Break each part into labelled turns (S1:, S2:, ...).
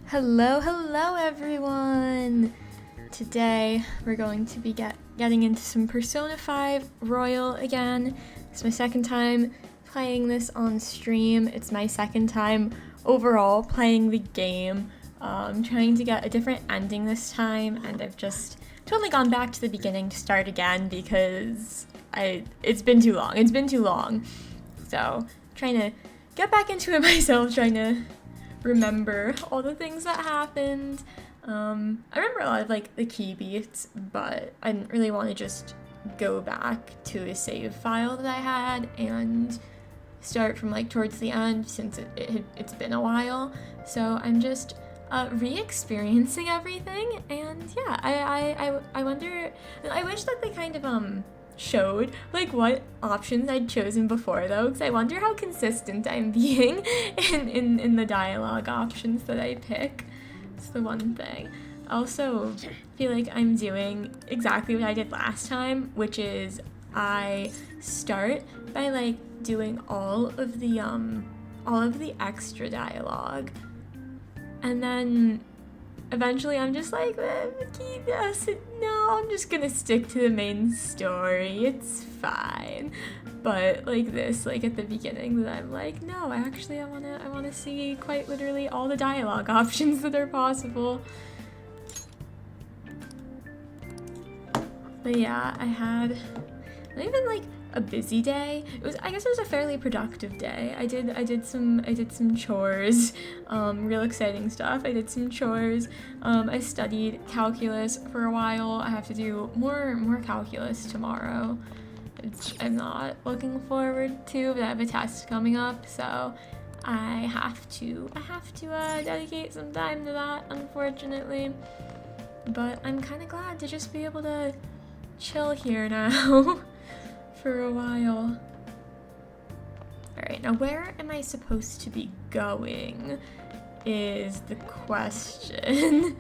S1: Hello everyone! Today we're going to be getting into some Persona 5 Royal again. It's my second time playing this on stream. It's my second time overall playing the game. I'm trying to get a different ending this time, and I've just totally gone back to the beginning to start again because it's been too long. So trying to get back into it myself, trying to remember all the things that happened. I remember a lot of like the key beats, but I didn't really want to just go back to a save file that I had and start from like towards the end since it's been a while. So I'm just re-experiencing everything, and yeah, I wonder, I wish that they kind of showed like what options I'd chosen before though, because I wonder how consistent I'm being in the dialogue options that I pick. It's the one thing. I also feel like I'm doing exactly what I did last time, which is I start by like doing all of the extra dialogue, and then eventually I'm just like, no, I'm just gonna stick to the main story, it's fine. But like this, like at the beginning, that I'm like, no, actually I wanna see quite literally all the dialogue options that are possible. But yeah, I had not even like a busy day. I guess it was a fairly productive day. I did some chores, real exciting stuff. I did some chores. I studied calculus for a while. I have to do more calculus tomorrow, which I'm not looking forward to, but I have a test coming up, so I have to dedicate some time to that, unfortunately. But I'm kind of glad to just be able to chill here now. For a while. Alright, now where am I supposed to be going is the question.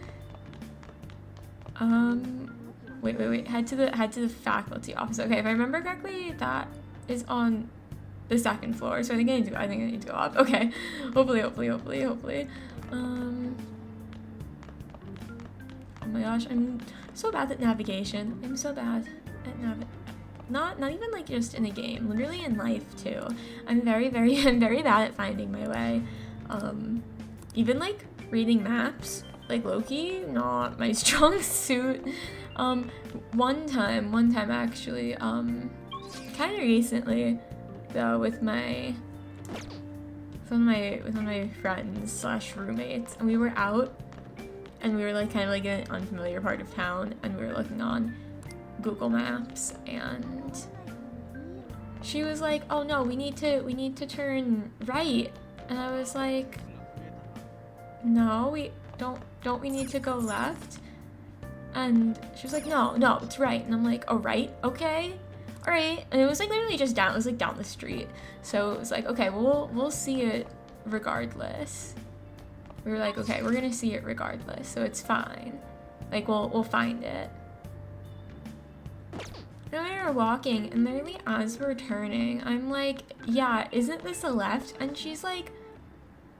S1: Wait, head to the faculty office. Okay, if I remember correctly, that is on the second floor, so I think I need to go up. Okay. Hopefully. Oh my gosh, I'm so bad at navigation. I'm so bad at navigation. Not even like just in a game, literally in life too. I'm very bad at finding my way. Even like reading maps, like Loki, not my strong suit. One time actually, kind of recently though, with one of my friends slash roommates, and we were out and we were like kind of like in an unfamiliar part of town, and we were looking on Google Maps, and she was like, oh no, we need to turn right, and I was like, no, we don't we need to go left? And she was like, no, it's right. And I'm like, oh, right, okay, all right. And it was like literally just down, it was like down the street, so it was like, okay, well, we'll see it regardless. We were like, okay, we're gonna see it regardless, so it's fine, like we'll find it. And we were walking, and literally as we're turning, I'm like, yeah, isn't this a left? And she's like,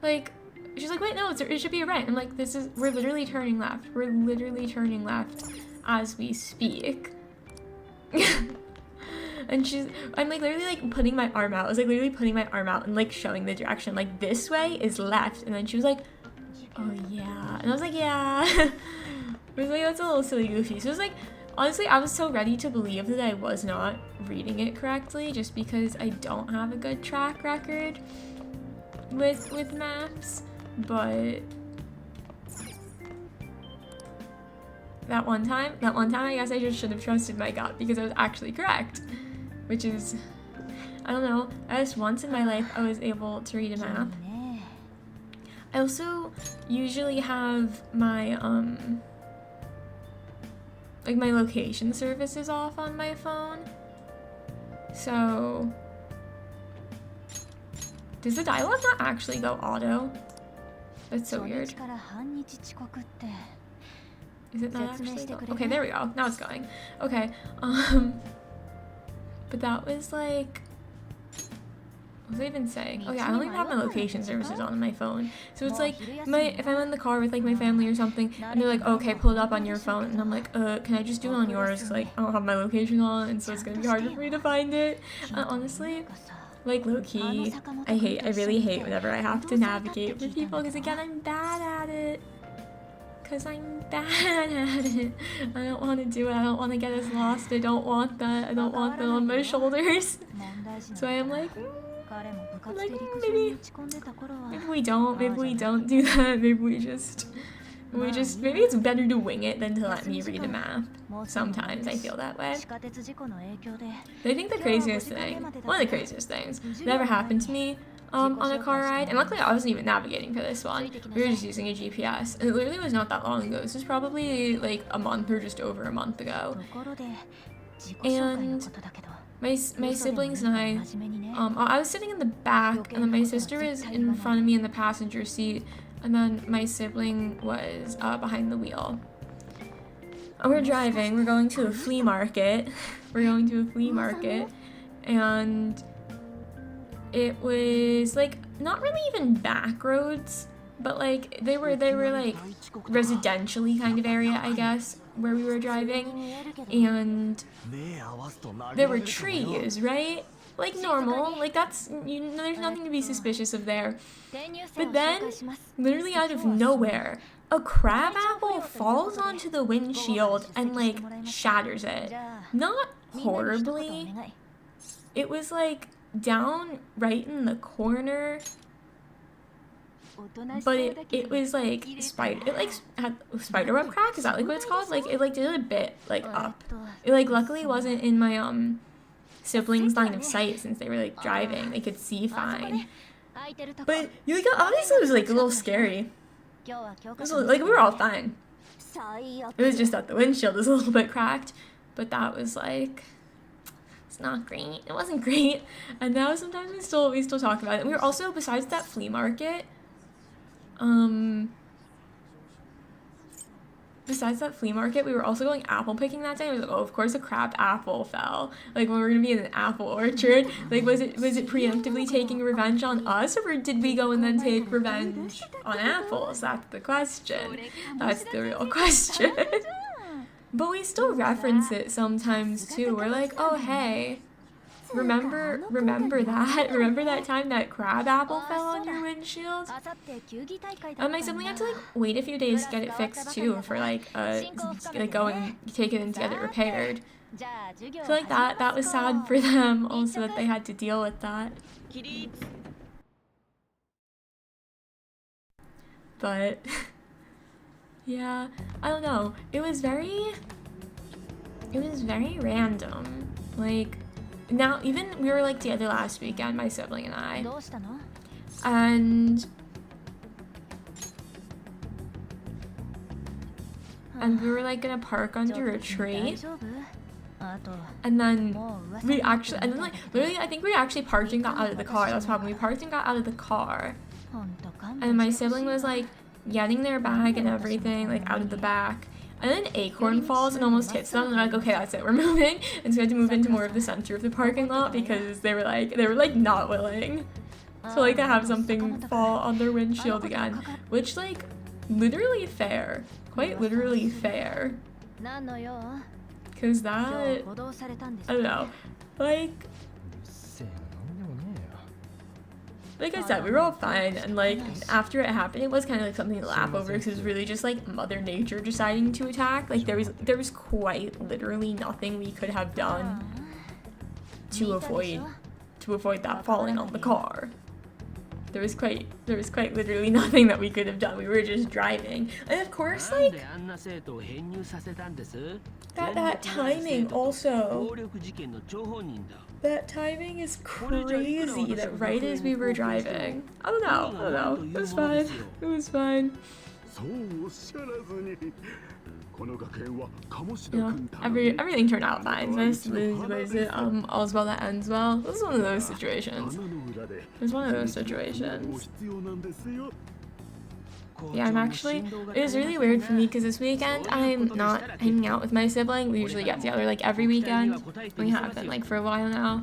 S1: wait, no, it should be a right. I'm like, we're literally turning left. We're literally turning left as we speak. And I'm like literally like putting my arm out. I was like literally putting my arm out and like showing the direction, like this way is left. And then she was like, oh yeah. And I was like, yeah. I was like, that's a little silly goofy. So it was like, honestly, I was so ready to believe that I was not reading it correctly just because I don't have a good track record with maps, but that one time, I guess I just should have trusted my gut because I was actually correct, which is, I don't know, at least once in my life I was able to read a map. I also usually have my, like my location services off on my phone. So does the dialogue not actually go auto? That's so weird. Is it not actually go? Okay, there we go. Now it's going. Okay. But that was like What was I even saying? Oh yeah, I don't even have my location services on my phone. So it's like, if I'm in the car with like my family or something, and they're like, oh, okay, pull it up on your phone. And I'm like, can I just do it on yours? Because like, I don't have my location on, and so it's going to be harder for me to find it. Honestly, like low-key, I really hate whenever I have to navigate for people, because again, I'm bad at it. Because I'm bad at it. I don't want to do it. I don't want to get us lost. I don't want that. I don't want that on my shoulders. So I am like, maybe we don't do that. Maybe it's better to wing it than to let me read a map. Sometimes I feel that way. But I think the craziest thing, one of the craziest things that ever happened to me on a car ride, and luckily I wasn't even navigating for this one, we were just using a GPS, and it literally was not that long ago. This was probably like a month or just over a month ago. And my siblings and I was sitting in the back, and then my sister was in front of me in the passenger seat, and then my sibling was behind the wheel. And we're driving, we're going to a flea market. And it was like not really even back roads, but like they were like residentially kind of area, I guess, where we were driving, and there were trees, right? Like normal, like that's, there's nothing to be suspicious of there. But then, literally out of nowhere, a crab apple falls onto the windshield and like shatters it. Not horribly. It was like down right in the corner, but it was like had spiderweb crack. Is that like what it's called? Like it like did a bit like up. It like luckily wasn't in my siblings' line of sight, since they were like driving. They could see fine. But you like honestly it was like a little scary. It was like we were all fine. It was just that the windshield was a little bit cracked, but that was like, it's not great. It wasn't great. And now sometimes we still talk about it. We were also, besides that flea market, we were also going apple picking that day. I was like, oh, of course a crab apple fell. Like when we're gonna be in an apple orchard. Like was it preemptively taking revenge on us, or did we go and then take revenge on apples? That's the question. That's the real question. But we still reference it sometimes too. We're like, oh hey, remember that? Remember that time that crab apple fell on your windshield? And my sibling had to like wait a few days to get it fixed too, for like go and take it in to get it repaired. So like that was sad for them also, that they had to deal with that. But yeah, I don't know. It was very random. Like, now, even we were like together last weekend, my sibling and I, and we were like gonna park under a tree, and then literally I think we actually parked and got out of the car. That's the problem. We parked and got out of the car, and my sibling was like getting their bag and everything like out of the back, and then an acorn falls and almost hits them, and they're like, okay, that's it, we're moving. And so we had to move into more of the center of the parking lot, because they were like not willing to like have something fall on their windshield again, which like literally fair, quite literally fair, because that, I don't know, like I said, we were all fine, and like after it happened, it was kind of like something to laugh over, because it was really just like Mother Nature deciding to attack. Like there was quite literally nothing we could have done to avoid that falling on the car. There was quite literally nothing that we could have done. We were just driving, and of course like that timing also. That timing is crazy, that right as we were driving. I don't know. It was fine. It was fine. You know, everything turned out fine. Was it all's well that ends well? This is one of those situations. Yeah, it was really weird for me, because this weekend I'm not hanging out with my sibling. We usually get together like every weekend. We have been like for a while now.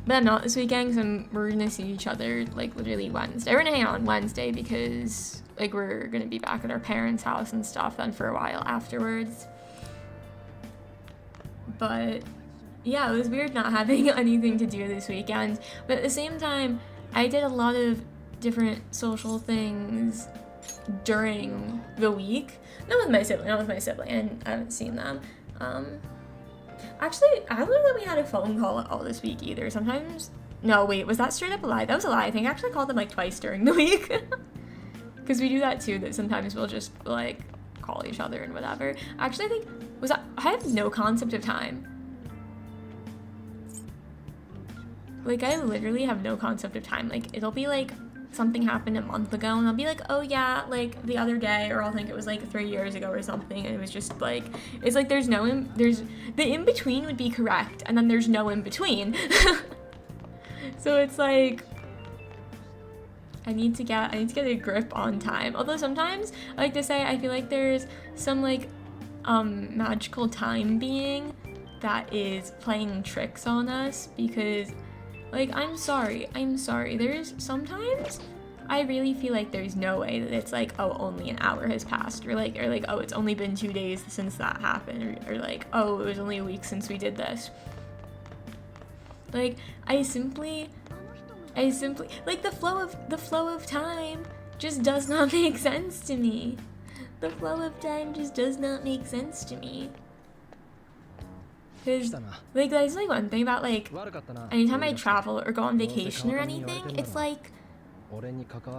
S1: But I'm not this weekend, so we're gonna see each other like literally Wednesday. We're gonna hang out on Wednesday because like we're gonna be back at our parents' house and stuff then for a while afterwards. But yeah, it was weird not having anything to do this weekend. But at the same time, I did a lot of different social things during the week. Not with my sibling, and I haven't seen them. Actually, I don't know that we had a phone call all this week either. Sometimes, no, wait, was that straight up a lie? That was a lie. I think I actually called them like twice during the week. Because we do that too, that sometimes we'll just like call each other and whatever. Actually, I think, I have no concept of time. Like, I literally have no concept of time. Like, it'll be like something happened a month ago and I'll be like, oh yeah, like the other day, or I'll think it was like 3 years ago or something, and it was just like, it's like there's the in-between would be correct, and then there's no in-between. So it's like, I need to get a grip on time. Although sometimes, I like to say, I feel like there's some like magical time being that is playing tricks on us, because like, I'm sorry, there's sometimes I really feel like there's no way that it's like, oh, only an hour has passed, or like, oh, it's only been 2 days since that happened, or like, oh, it was only a week since we did this. Like, I simply, like, the flow of time just does not make sense to me. The flow of time just does not make sense to me. Because, like, that's like one thing about, like, anytime I travel or go on vacation or anything, it's like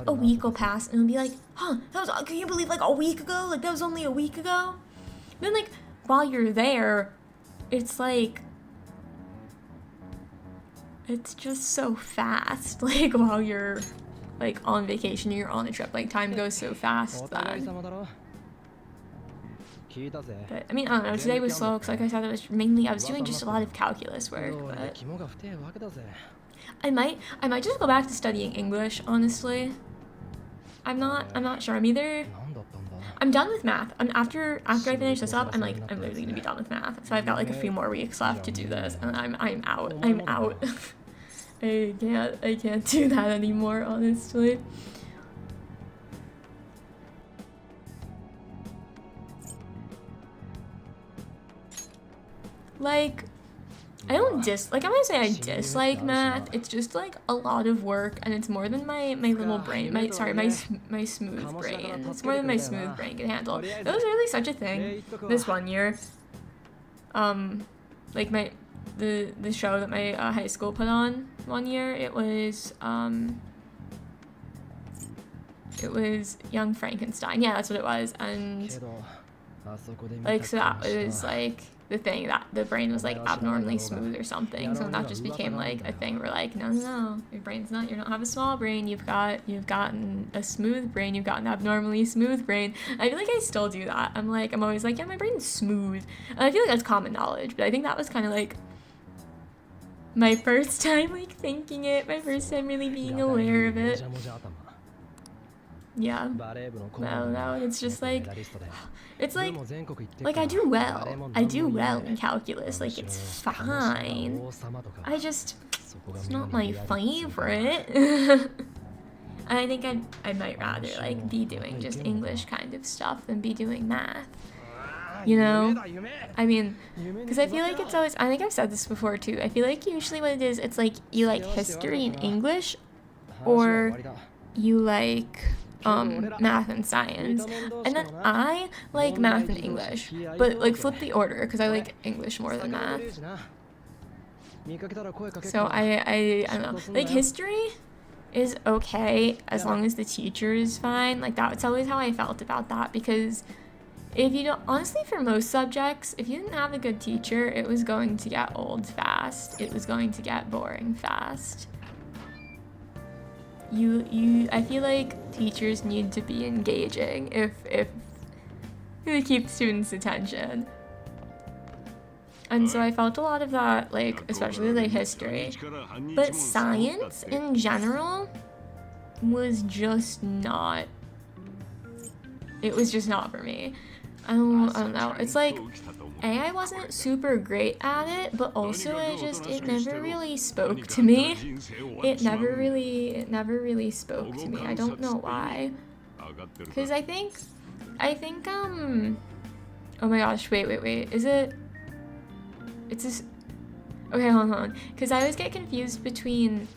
S1: a week will pass and it'll be like, huh, can you believe, like, a week ago? Like, that was only a week ago? And then, like, while you're there, it's like, it's just so fast. Like, while you're, like, on vacation or you're on a trip, like, time goes so fast then. But, I mean, I don't know, today was slow because, like I said, I was doing just a lot of calculus work, but I might just go back to studying English, honestly. I'm not sure. I'm done with math. After I finish this up, I'm literally gonna be done with math. So I've got like a few more weeks left to do this, and I'm out. I can't do that anymore, honestly. Like, I don't I'm gonna say I dislike math. It's just like a lot of work, and it's more than my little brain, my smooth brain. It's more than my smooth brain can handle. It was really such a thing this one year. Like the show that my high school put on one year, it was Young Frankenstein. Yeah, that's what it was. And like, so that was like the thing, that the brain was like abnormally smooth or something. So that just became like a thing where like, no, your brain's not, you don't have a small brain, you've gotten a smooth brain, you've got an abnormally smooth brain. I feel like I still do that. I'm always like, yeah, my brain's smooth. And I feel like that's common knowledge, but I think that was kind of like my first time like thinking it, my first time really being aware of it. Yeah. No, it's just like, it's like I do well in calculus, like it's fine. It's not my favorite. And I think I might rather like be doing just English kind of stuff than be doing math. You know? I mean, because I feel like it's always, I think I've said this before too, I feel like usually what it is, it's like you like history and English, or you like math and science, and then I like math and English, but like flip the order, because I like English more than math. So I don't know, like history is okay as long as the teacher is fine. Like that's always how I felt about that, because if you don't, honestly, for most subjects, if you didn't have a good teacher, it was going to get old fast. It was going to get boring fast. I feel like teachers need to be engaging if to keep students' attention. And so I felt a lot of that, like, especially like history. But science in general was just not, it was just not for me. I don't know. It's like, I wasn't super great at it, but also it never really spoke to me. It never really spoke to me. I don't know why. Cause I think, oh my gosh, wait. Is it, it's this, okay, hold on. Cause I always get confused between,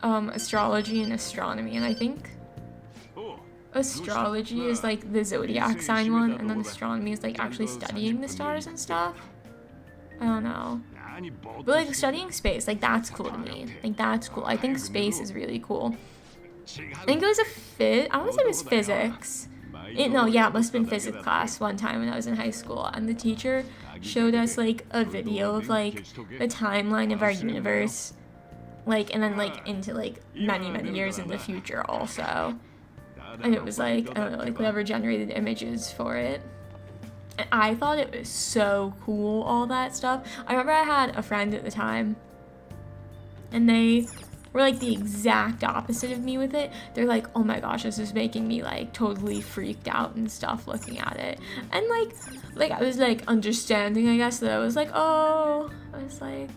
S1: astrology and astronomy, and I think astrology is like the zodiac sign one, and then astronomy is like actually studying the stars and stuff. I don't know. But like studying space, like that's cool to me. Like that's cool. I think space is really cool. I think it was I want to say it was physics. It must have been physics class one time when I was in high school, and the teacher showed us like a video of like the timeline of our universe, like, and then like into like many years in the future also. And it was like, I don't know, like whatever generated images for it. And I thought it was so cool, all that stuff. I remember I had a friend at the time, and they were like the exact opposite of me with it. They're like, oh my gosh, this is making me like totally freaked out and stuff looking at it. And like I was like understanding, I guess, that I was like, oh, I was like,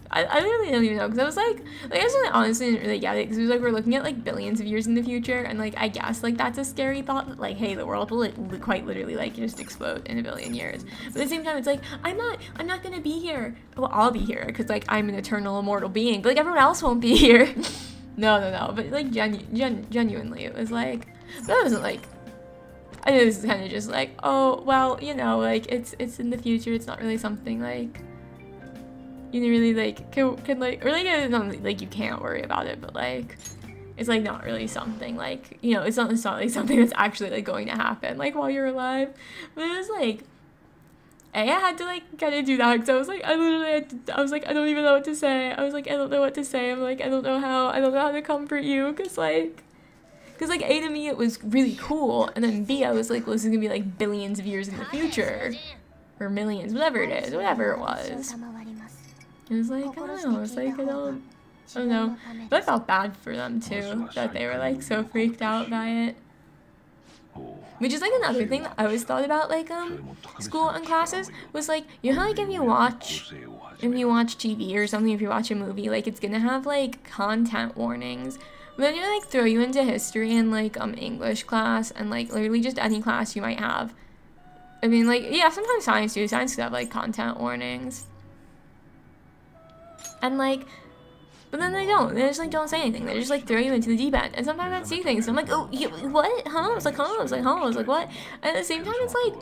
S1: I really don't even know, because I was like I just honestly didn't really get it, because it was like we're looking at like billions of years in the future, and like I guess like that's a scary thought that like, hey, the world will like, quite literally like just explode in a billion years. But at the same time, it's like I'm not gonna be here. Well, I'll be here because like I'm an eternal immortal being, but like everyone else won't be here. no, but like genuinely it was like, that wasn't like, I know this is kind of just like, oh well, you know, like it's in the future, it's not really something like you really like can like, or like it's not like you can't worry about it, but like it's like not really something like, you know, it's not like something that's actually like going to happen like while you're alive. But it was like, I had to like kind of do that, because I was like, I was like, I don't even know what to say. I was like, I don't know what to say. I'm like, I don't know how to comfort you, because A, to me it was really cool, and then B, I was like, well, this is gonna be like billions of years in the future, or millions, whatever it was. It was like, I don't know, it's like, I don't know. But I felt bad for them too, that they were like so freaked out by it. Which is like another thing that I always thought about, like school and classes, was like, you know how like if you watch TV or something, if you watch a movie, like it's gonna have like content warnings. But then you like throw you into history and like English class, and like literally just any class you might have. I mean, like, yeah, sometimes science could have like content warnings. And like, but then they don't. They just like don't say anything. They just like throw you into the deep end. And sometimes I see things, and I'm like, oh, what? Huh? I was like, what? And at the same time, it's like,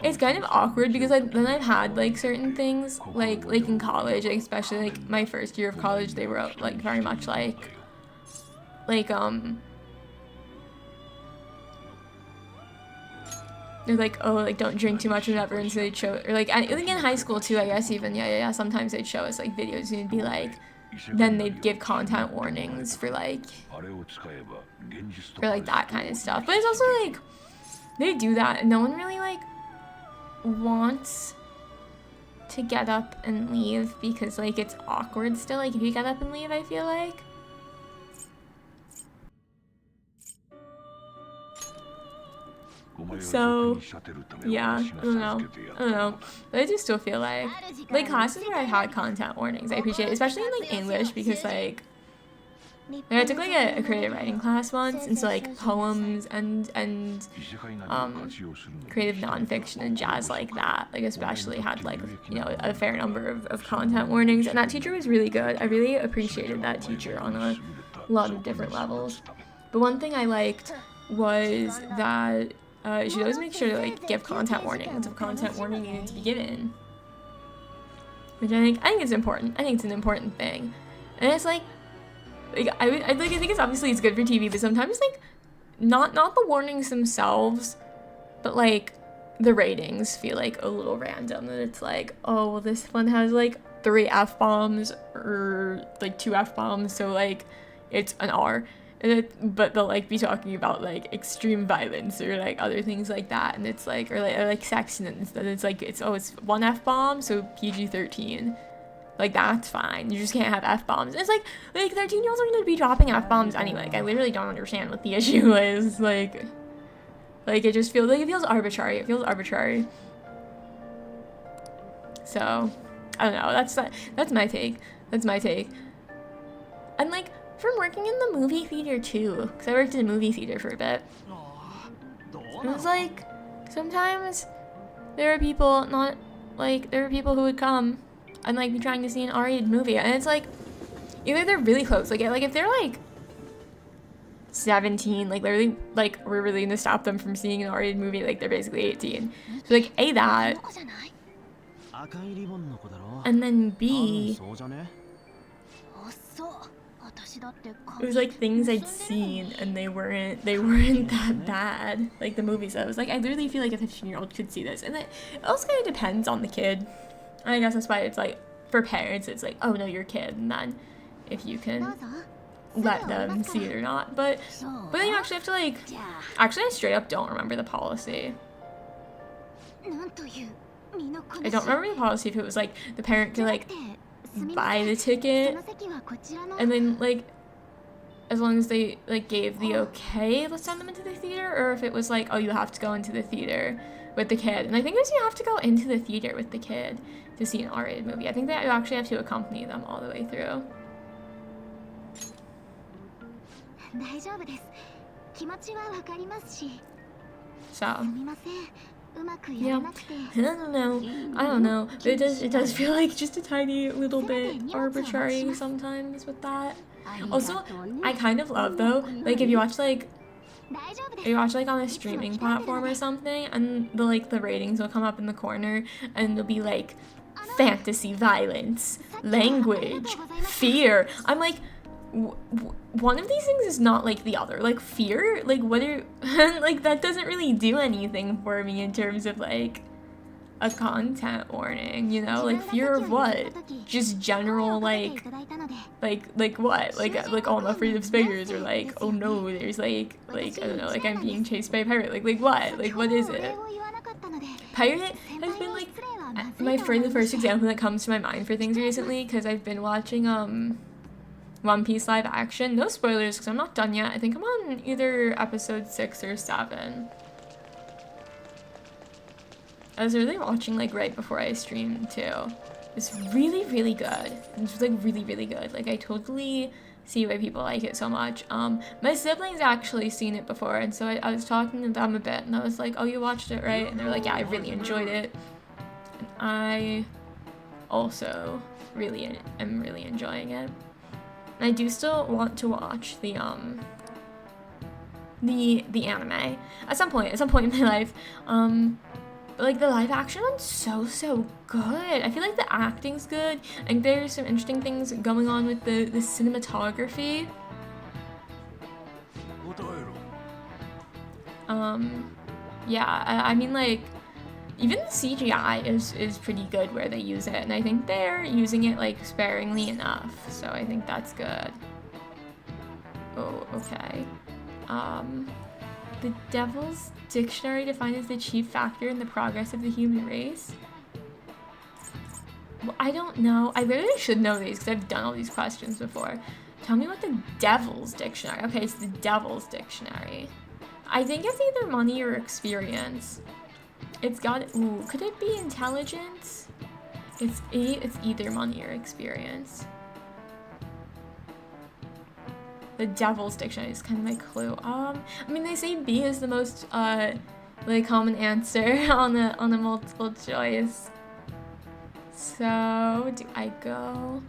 S1: it's kind of awkward, because then I've had like certain things like in college, like especially like my first year of college, they were like very much like they're like, oh, like don't drink too much or whatever, and so they'd show, or like I think in high school too, I guess, even sometimes they'd show us like videos, and it'd be like, then they'd give content warnings for like that kind of stuff. But it's also like, they do that and no one really like wants to get up and leave, because like it's awkward still, like if you get up and leave, I feel like. So, yeah, I don't know, but I do still feel like classes where I've had content warnings, I appreciate it, especially in like English, because like I took like a creative writing class once, and so like poems and creative nonfiction and jazz like that, like especially had like, you know, a fair number of content warnings, and that teacher was really good. I really appreciated that teacher on a lot of different levels. But one thing I liked was that you should always make sure to like give content warnings if content warning needed to be given, which I think is important. I think it's an important thing, and it's like I think it's obviously it's good for TV, but sometimes like not the warnings themselves, but like the ratings feel like a little random. That it's like, oh well, this one has like 3 F-bombs or like 2 F-bombs, so like it's an R. But they'll like be talking about like extreme violence or like other things like that, and it's like, or like sex, and it's like it's 1 F-bomb, so PG-13. Like that's fine. You just can't have F-bombs. It's like 13-year-olds are gonna be dropping F-bombs anyway. Like I literally don't understand what the issue is. Like it just feels like it feels arbitrary. So, I don't know. That's my take. That's my take. And like, from working in the movie theater too, because I worked in a movie theater for a bit. It was like, sometimes there are people who would come and like be trying to see an R-rated movie, and it's like, either they're really close, like if they're like 17, like literally, like we're really gonna stop them from seeing an R-rated movie, like they're basically 18. So like, A, that, and then B, it was like things I'd seen and they weren't that bad, like the movies. I was like, I literally feel like a 15-year-old could see this. And it also kind of depends on the kid. I guess that's why it's like, for parents it's like, oh no, you're a kid, and then if you can let them see it or not. But then you actually have to like, actually I straight up don't remember the policy. I don't remember the policy if it was like the parent could like buy the ticket and then like, as long as they like gave the okay, let's send them into the theater, or if it was like, oh, you have to go into the theater with the kid. And I think it was, you have to go into the theater with the kid to see an R-rated movie. I think that you actually have to accompany them all the way through. So yeah, I don't know. It does feel like just a tiny little bit arbitrary sometimes with that. Also, I kind of love though, like if you watch like on a streaming platform or something, and the ratings will come up in the corner, and it'll be like fantasy, violence, language, fear. I'm like, one of these things is not like the other. Like fear, like what are like that doesn't really do anything for me in terms of like a content warning, you know? Like fear of what? Just general like what? Like oh, I'm afraid of spiders, or like oh no, there's like I don't know, like I'm being chased by a pirate. Like what? Like what is it? Pirate has been like the first example that comes to my mind for things recently, because I've been watching One Piece live action. No spoilers because I'm not done yet. I think I'm on either episode 6 or 7. I was really watching like right before I streamed too. It's really, really good. It's like really, really good. Like I totally see why people like it so much. My siblings actually seen it before, and so I was talking to them a bit, and I was like, oh, you watched it, right? And they're like, yeah, I really enjoyed it. And I also am really enjoying it. And I do still want to watch the anime at some point in my life. But like the live action one's so good. I feel like the acting's good. I think there's some interesting things going on with the cinematography. Yeah, I mean like, even the CGI is pretty good where they use it, and I think they're using it like sparingly enough, so I think that's good. Oh, okay. The Devil's Dictionary defined as the chief factor in the progress of the human race. Well, I don't know. I literally should know these because I've done all these questions before. Tell me what the Devil's Dictionary. Okay, it's the Devil's Dictionary. I think it's either money or experience. It's got, ooh, could it be intelligence? It's either money or experience. The Devil's Dictionary is kind of my clue. I mean, they say B is the most like common answer on a multiple choice. So do I go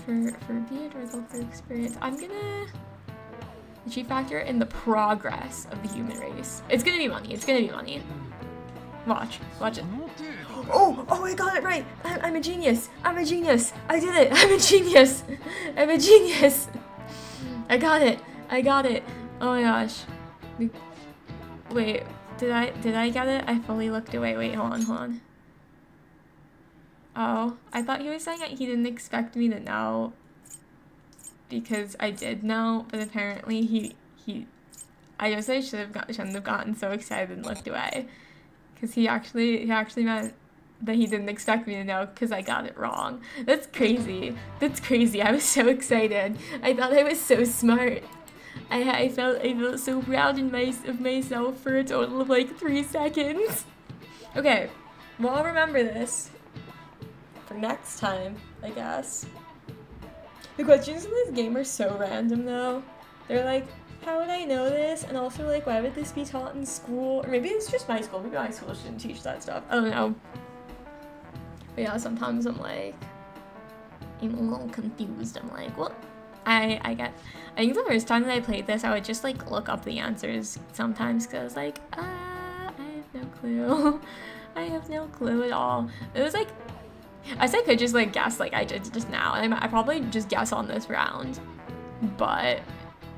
S1: for B or go for experience? I'm gonna, the chief factor in the progress of the human race. It's gonna be money. It's gonna be money. Watch it. Oh, I got it right. I'm a genius. I did it. I'm a genius. I got it. Oh my gosh. Wait, did I get it? I fully looked away. Wait, hold on. Oh, I thought he was saying that he didn't expect me to know, because I did know, but apparently I guess I shouldn't have gotten so excited and looked away. Because he actually meant that he didn't expect me to know because I got it wrong. That's crazy. I was so excited. I thought I was so smart. I felt so proud of myself for a total of like 3 seconds. Okay, well, I'll remember this. for next time, I guess. The questions in this game are so random though. They're like, how would I know this? And also like, why would this be taught in school? Or maybe it's just my school. Maybe my school shouldn't teach that stuff. I don't know. But yeah, sometimes I'm a little confused. I'm like, what? I think the first time that I played this, I would just like look up the answers sometimes because I was like, I have no clue. I have no clue at all. It was like, I guess I could just like guess like I did just now, and I probably just guess on this round. But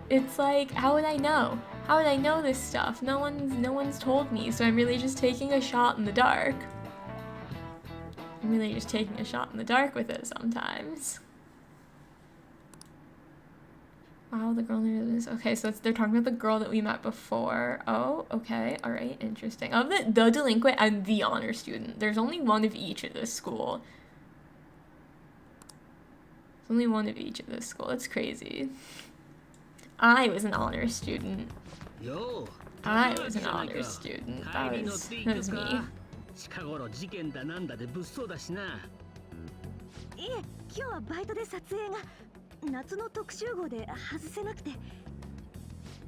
S1: it's like, how would I know? How would I know this stuff? No one's told me, so I'm really just taking a shot in the dark. I'm really just taking a shot in the dark with it sometimes. Wow, the girl knew this. Okay, so they're talking about the girl that we met before. Oh, okay, all right, interesting. Of the delinquent and the honor student. There's only one of each at this school. There's only one of each at this school. That's crazy. I was an honor student. I was an honor student. That was me.
S2: 近頃事件だなんだで物騒だしな。いえ、今日はバイトで撮影が夏の特集号で外せなくて。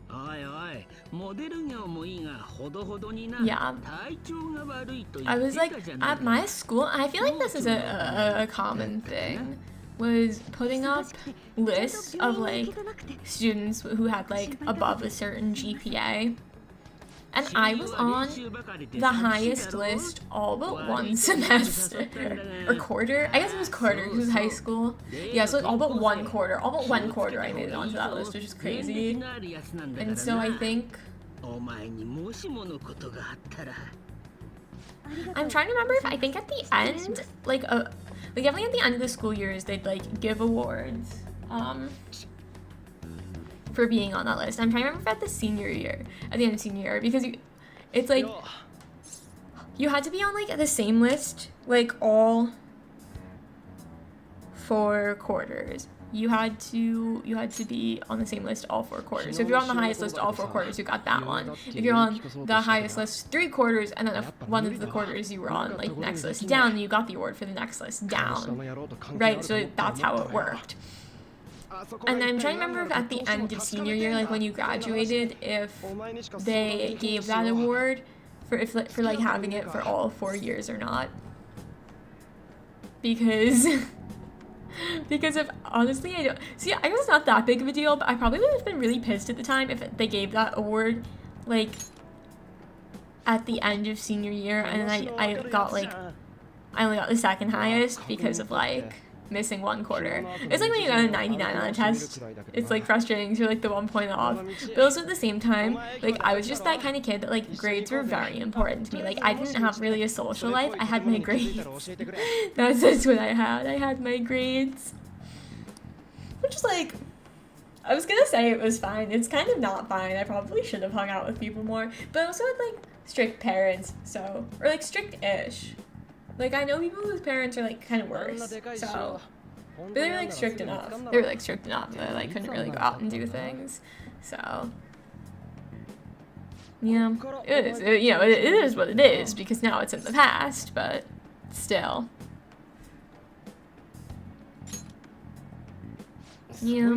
S2: おいおい、モデル業もいいがほどほどにな。
S1: Yeah.
S2: 体調が悪いと言
S1: I
S2: っ
S1: was
S2: て
S1: like
S2: たじゃない。
S1: at my school. I feel like this is a common thing. Was putting up lists of like students who had like above a certain GPA. And I was on the highest list all but one semester. Or quarter. I guess it was quarter because it was high school. Yeah, so like all but one quarter. All but one quarter I made it onto that list, which is crazy. And so I think... I'm trying to remember if I think at the end, like definitely at the end of the school years, they'd like give awards. For being on that list. I'm trying to remember if at the senior year, at the end of senior year, because it's like, you had to be on like the same list, like all 4 quarters. You had to be on the same list all 4 quarters. So if you're on the highest list all 4 quarters, you got that one. If you're on the highest list 3 quarters, and then if one of the quarters you were on like next list down, you got the award for the next list down. Right, so that's how it worked. And I'm trying to remember if at the end of senior year, like when you graduated, if they gave that award for like having it for all 4 years or not. Because if honestly I don't see, I guess it's not that big of a deal, but I probably would have been really pissed at the time if they gave that award like at the end of senior year, and then I got like, I only got the second highest because of like missing 1 quarter. It's like when you got a 99 on a test, it's like frustrating because you're like the 1 point off. But also at the same time, like I was just that kind of kid that like grades were very important to me. Like I didn't have really a social life. I had my grades. That's what I had. I had my grades. Which is like, I was gonna say it was fine. It's kind of not fine. I probably should have hung out with people more. But I also had like strict parents, so, or like strict-ish. Like, I know people whose parents are, like, kind of worse, so, but they were, like, strict enough. They were, like, strict enough that I, like, couldn't really go out and do things, so, yeah, it is, it is what it is, because now it's in the past, but still. Yeah,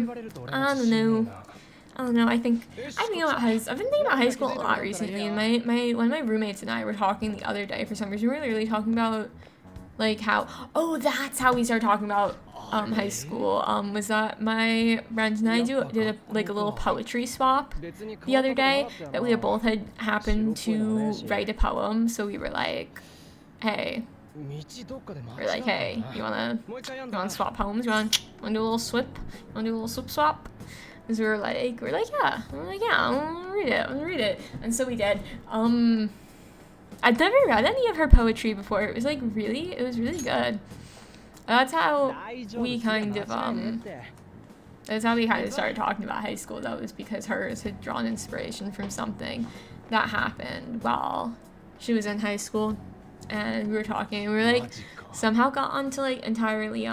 S1: I don't know. I've been thinking about high school a lot recently, and one of my roommates and I were talking the other day. For some reason, we were literally talking about like how, oh, that's how we started talking about high school. Was that my friends and I did a little poetry swap the other day, that we both had happened to write a poem. So we were like, hey, you wanna swap poems? You wanna do a little swip? You wanna do a little swip swap? Because we were like, yeah. I'm like, yeah, I'm gonna read it. And so we did. I'd never read any of her poetry before. It was really good. That's how we kind of started talking about high school. That was because hers had drawn inspiration from something that happened while she was in high school. And we were talking, and we were like, somehow got onto like entirely,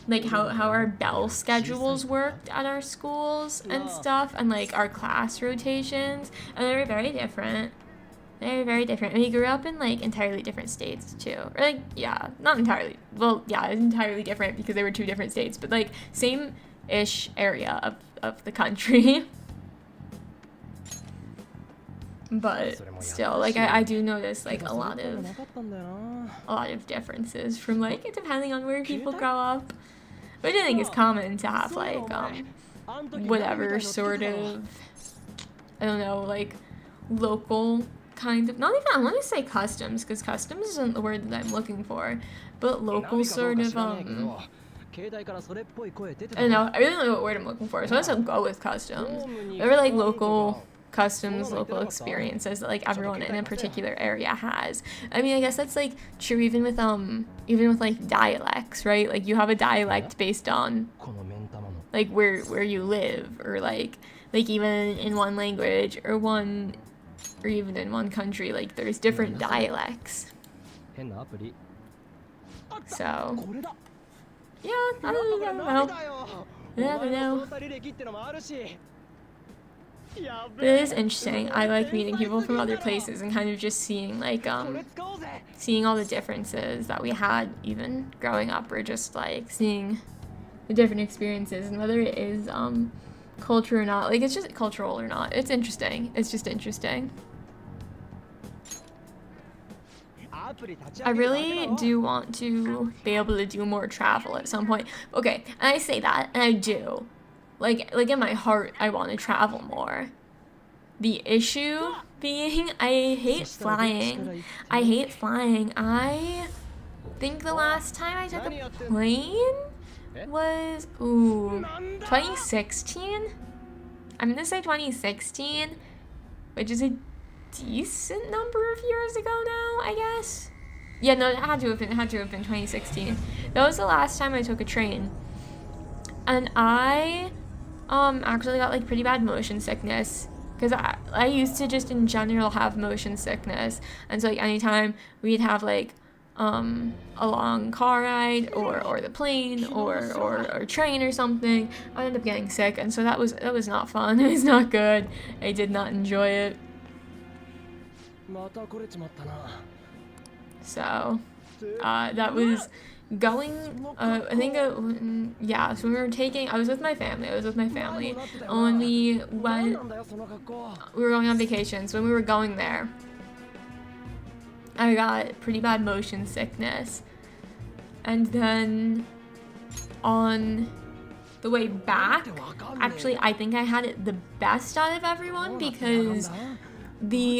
S1: like how our bell schedules worked at our schools and stuff, and like our class rotations, and they were very different. Very, very different. And we grew up in like entirely different states too. Or like, yeah, not entirely. Well, yeah, entirely different because they were 2 different states, but like same-ish area of the country. But still, like I do notice like a lot of differences from like depending on where people grow up. Which I think is common to have like whatever sort of, I don't know, like local kind of, not even, I want to say customs, because customs isn't the word that I'm looking for, but local sort of, I don't know, I really don't know what word I'm looking for, so I'll go with customs. There were like local customs, local experiences that like everyone in a particular area has. I mean, I guess that's like true even with like dialects, right? Like you have a dialect based on like where you live, or like even in one language or even in one country, like there's different dialects. So yeah, I don't know. But it is interesting. I like meeting people from other places and kind of just seeing like seeing all the differences that we had even growing up, or just like seeing the different experiences, and whether it is culture or not, like it's just cultural or not. It's interesting. It's just interesting. I really do want to be able to do more travel at some point. Okay, and I say that, and I do. Like in my heart, I want to travel more. The issue being, I hate flying. I think the last time I took a plane was, 2016? I'm gonna say 2016, which is a decent number of years ago now, I guess. Yeah, no, it had to have been 2016. That was the last time I took a train. And I actually got like pretty bad motion sickness, because I used to just in general have motion sickness, and so like anytime we'd have like a long car ride or the plane or train or something, I'd end up getting sick, and so that was not fun. It was not good. I did not enjoy it. So that was going, I think, yeah, so I was with my family, and when we were going on vacation, so when we were going there, I got pretty bad motion sickness, and then on the way back, actually, I think I had it the best out of everyone, because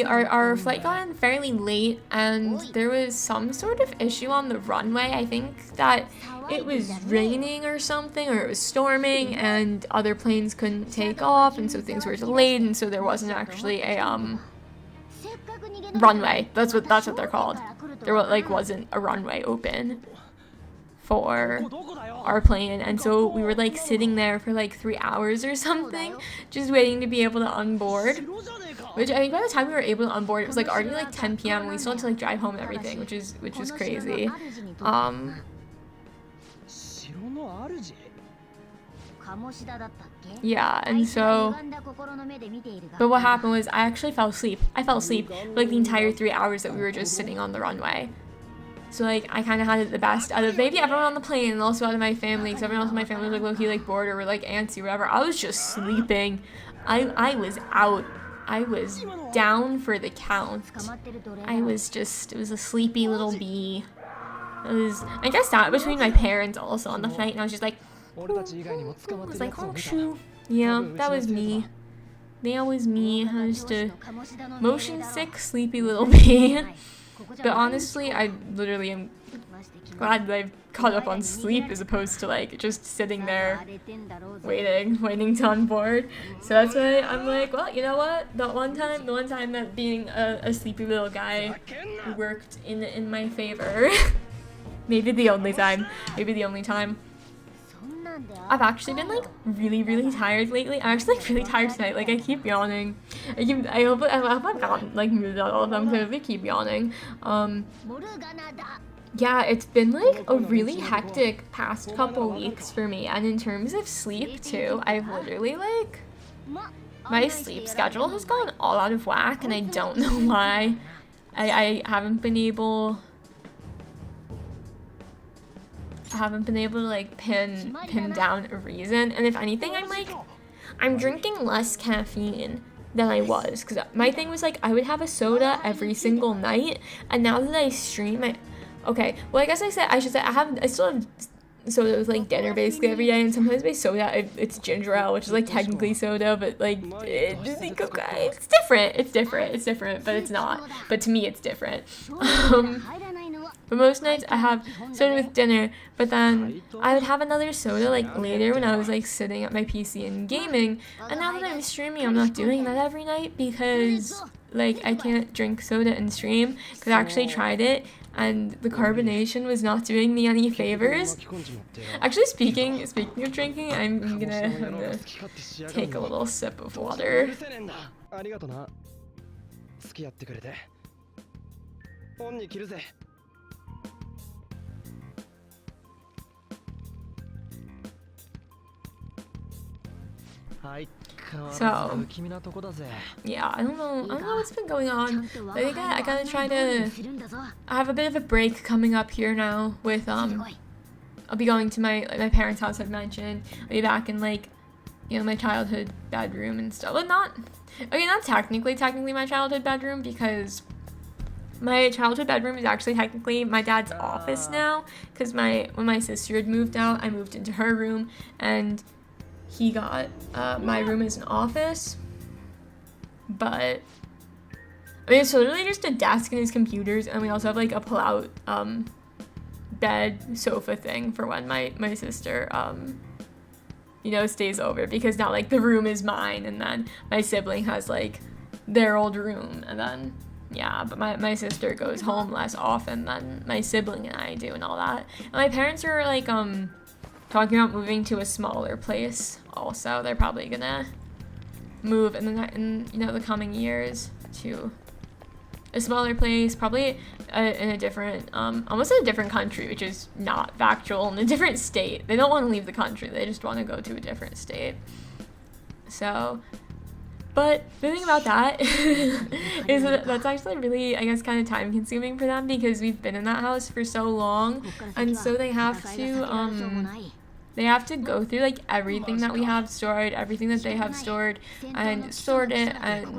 S1: our flight got in fairly late, and there was some sort of issue on the runway. I think that it was raining or something, or it was storming, and other planes couldn't take off, and so things were delayed, and so there wasn't actually a runway. That's what they're called. There wasn't a runway open for our plane, and so we were like sitting there for like 3 hours or something, just waiting to be able to unboard. Which I think by the time we were able to unboard, it was like already like 10 p.m. and we still had to like drive home and everything, which was crazy. Yeah, and so, but what happened was I actually fell asleep. I fell asleep like the entire 3 hours that we were just sitting on the runway. So like I kind of had it the best out of maybe everyone on the plane, and also out of my family, because everyone else in my family was like low-key like bored or were like antsy or whatever. I was just sleeping. I was out. I was down for the count. It was a sleepy little bee. I guess that between my parents also on the flight, and I was just like, I was like, oh shoot. Yeah, that was me. That was me. I was just a motion sick, sleepy little bee. But honestly, I literally am glad that I've caught up on sleep as opposed to like just sitting there waiting to onboard. So that's why I'm like, well, you know what? The one time that being a sleepy little guy worked in my favor. Maybe the only time. I've actually been like really, really tired lately. I'm actually like really tired tonight. Like I keep yawning. I hope I've gotten like moved out all of them because I keep yawning. Yeah, it's been like a really hectic past couple weeks for me, and in terms of sleep too, I've literally like my sleep schedule has gone all out of whack, and I don't know why. I haven't been able to like pin down a reason. And if anything, I'm drinking less caffeine than I was, because my thing was like I would have a soda every single night, and now that I stream, okay, well, I guess I should say I still have soda with like dinner basically every day, and sometimes my soda it's ginger ale, which is like technically soda, but like it's different, but it's not. But to me, it's different. But most nights I have soda with dinner, but then I would have another soda like later when I was like sitting at my PC and gaming. And now that I'm streaming, I'm not doing that every night because like I can't drink soda and stream, because I actually tried it and the carbonation was not doing me any favors. Actually, speaking of drinking, I'm gonna take a little sip of water. So, yeah, I don't know what's been going on. But I gotta try to. I have a bit of a break coming up here now with I'll be going to my parents' house. I've mentioned. I'll be back in like, my childhood bedroom and stuff. But not technically my childhood bedroom, because my childhood bedroom is actually technically my dad's office now. Because when my sister had moved out, I moved into her room, and he got my room as an office. But it's literally just a desk and his computers, and we also have like a pull-out bed sofa thing for when my sister stays over, because now like the room is mine, and then my sibling has like their old room, and then but my sister goes home less often than my sibling and I do and all that. And my parents are like talking about moving to a smaller place. Also, they're probably gonna move in the coming years to a smaller place, probably in a different, almost in a different country, which is not factual, in a different state. They don't want to leave the country, they just want to go to a different state. So, but the thing about that is that that's actually really, I guess, kind of time consuming for them, because we've been in that house for so long, and so they have to go through like everything that we have stored, everything that they have stored, and sort it, and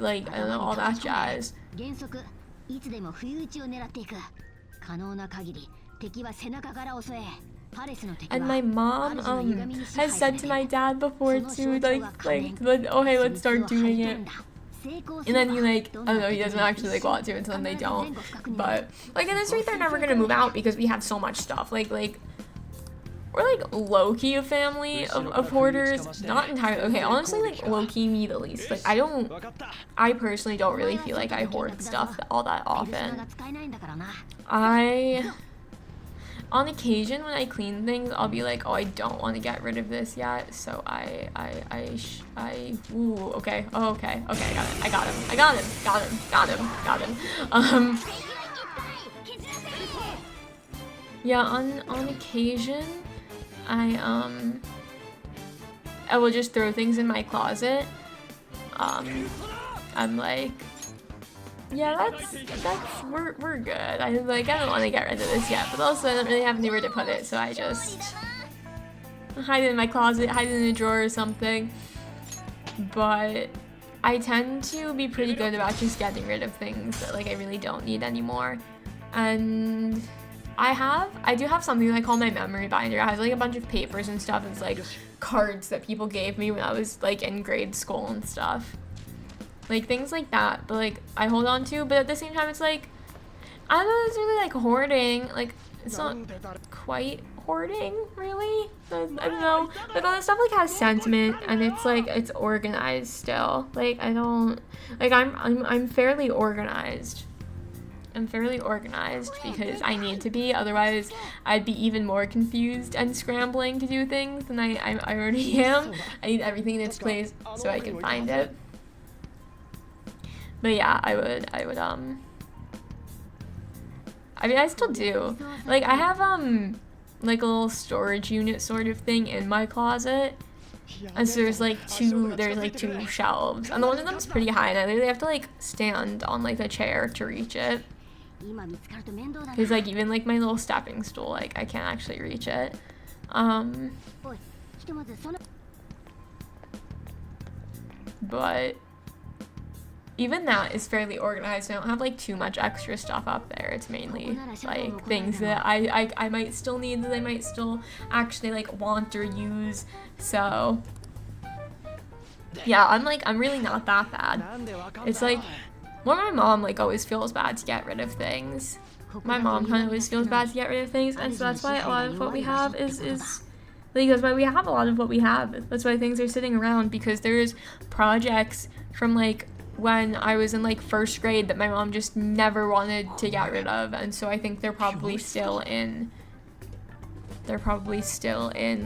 S1: like, I don't know, all that jazz. And my mom has said to my dad before too, like oh hey, let's start doing it. And then he I don't know, he doesn't actually like want to until then they don't. But like in this rate, they're never gonna move out because we have so much stuff. Like we're like low-key a family of hoarders. Not entirely. Okay, honestly, like low-key me the least. Like I personally don't really feel like I hoard stuff all that often. On occasion when I clean things, I'll be like, oh, I don't want to get rid of this yet, so okay, I got him. Yeah, on occasion, I will just throw things in my closet. I'm like, yeah, that's we're good. I don't want to get rid of this yet, but also I don't really have anywhere to put it, so I just hide it in my closet, hide it in a drawer or something. But I tend to be pretty good about just getting rid of things that like I really don't need anymore. And I do have something that I call my memory binder. It has like a bunch of papers and stuff. It's like cards that people gave me when I was like in grade school and stuff. Like things like that, but like I hold on to, but at the same time it's like, I don't know, it's really like hoarding. Like it's not quite hoarding, really. I don't know. Like all this stuff like has sentiment, and it's like it's organized still. Like I don't like I'm fairly organized. I'm fairly organized because I need to be, otherwise I'd be even more confused and scrambling to do things than I already am. I need everything in its place so I can find it. But yeah, I mean, I still do. Like, I have, like a little storage unit sort of thing in my closet. And so there's like two shelves, and one of them's pretty high, and I literally have to like stand on like a chair to reach it. Because like even like my little stepping stool, like I can't actually reach it. But even that is fairly organized. I don't have like too much extra stuff up there. It's mainly like things that I might still need, that I might still actually like want or use. So yeah, I'm really not that bad. It's like when my mom like always feels bad to get rid of things. My mom kind of always feels bad to get rid of things, and so that's why a lot of what we have is like, that's why we have a lot of what we have. That's why things are sitting around, because there's projects from like when I was in like first grade that my mom just never wanted to get rid of, and so I think they're probably still in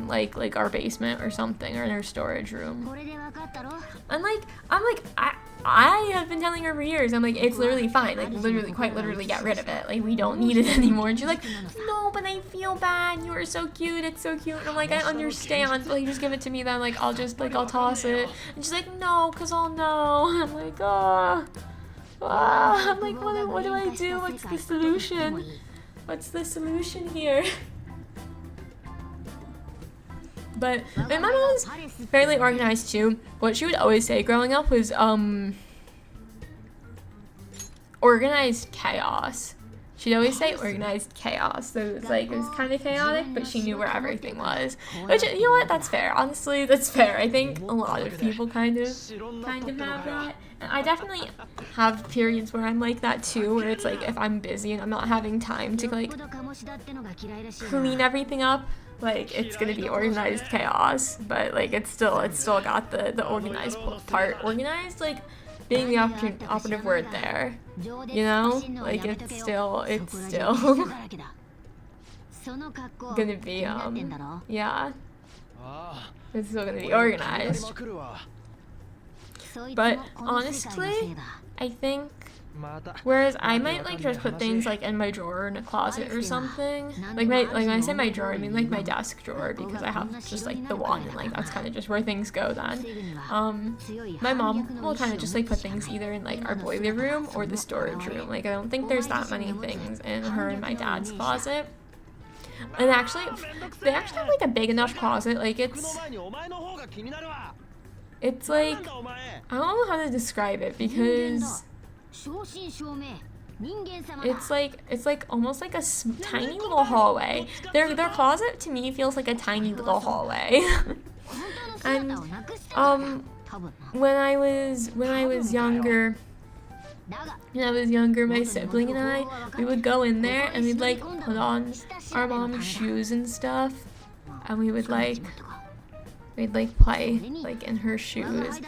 S1: like our basement or something, or in our storage room. And like I have been telling her for years, I'm like, it's literally fine, like quite literally get rid of it, like we don't need it anymore. And she's like, no, but I feel bad, you are so cute, it's so cute. And I'm like, I understand, but like just give it to me then, like I'll toss it. And she's like, no, cause I'll know. I'm like, I'm like, what do I do? What's the solution? What's the solution here? But my mom was fairly organized too. What she would always say growing up was organized chaos. She'd always say organized chaos. So it was kind of chaotic, but she knew where everything was. Which, you know what, that's fair. Honestly, that's fair. I think a lot of people kind of have that. And I definitely have periods where I'm like that too, where it's like if I'm busy and I'm not having time to like clean everything up, like it's gonna be organized chaos. But like it's still got the organized part. Organized, like being the operative word there, you know, like it's still gonna be yeah, it's still gonna be organized. But honestly, I think, whereas I might like just put things like in my drawer in a closet or something, like when I say my drawer, I mean like my desk drawer, because I have just like the one, and like that's kind of just where things go then. My mom will kind of just like put things either in like our boiler room or the storage room. Like I don't think there's that many things in her and my dad's closet. And actually, they actually have like a big enough closet. Like it's like, I don't know how to describe it, because it's like almost like a tiny little hallway. Their closet to me feels like a tiny little hallway. And when I was younger, my sibling and we would go in there and we'd like put on our mom's shoes and stuff, and we'd play like in her shoes.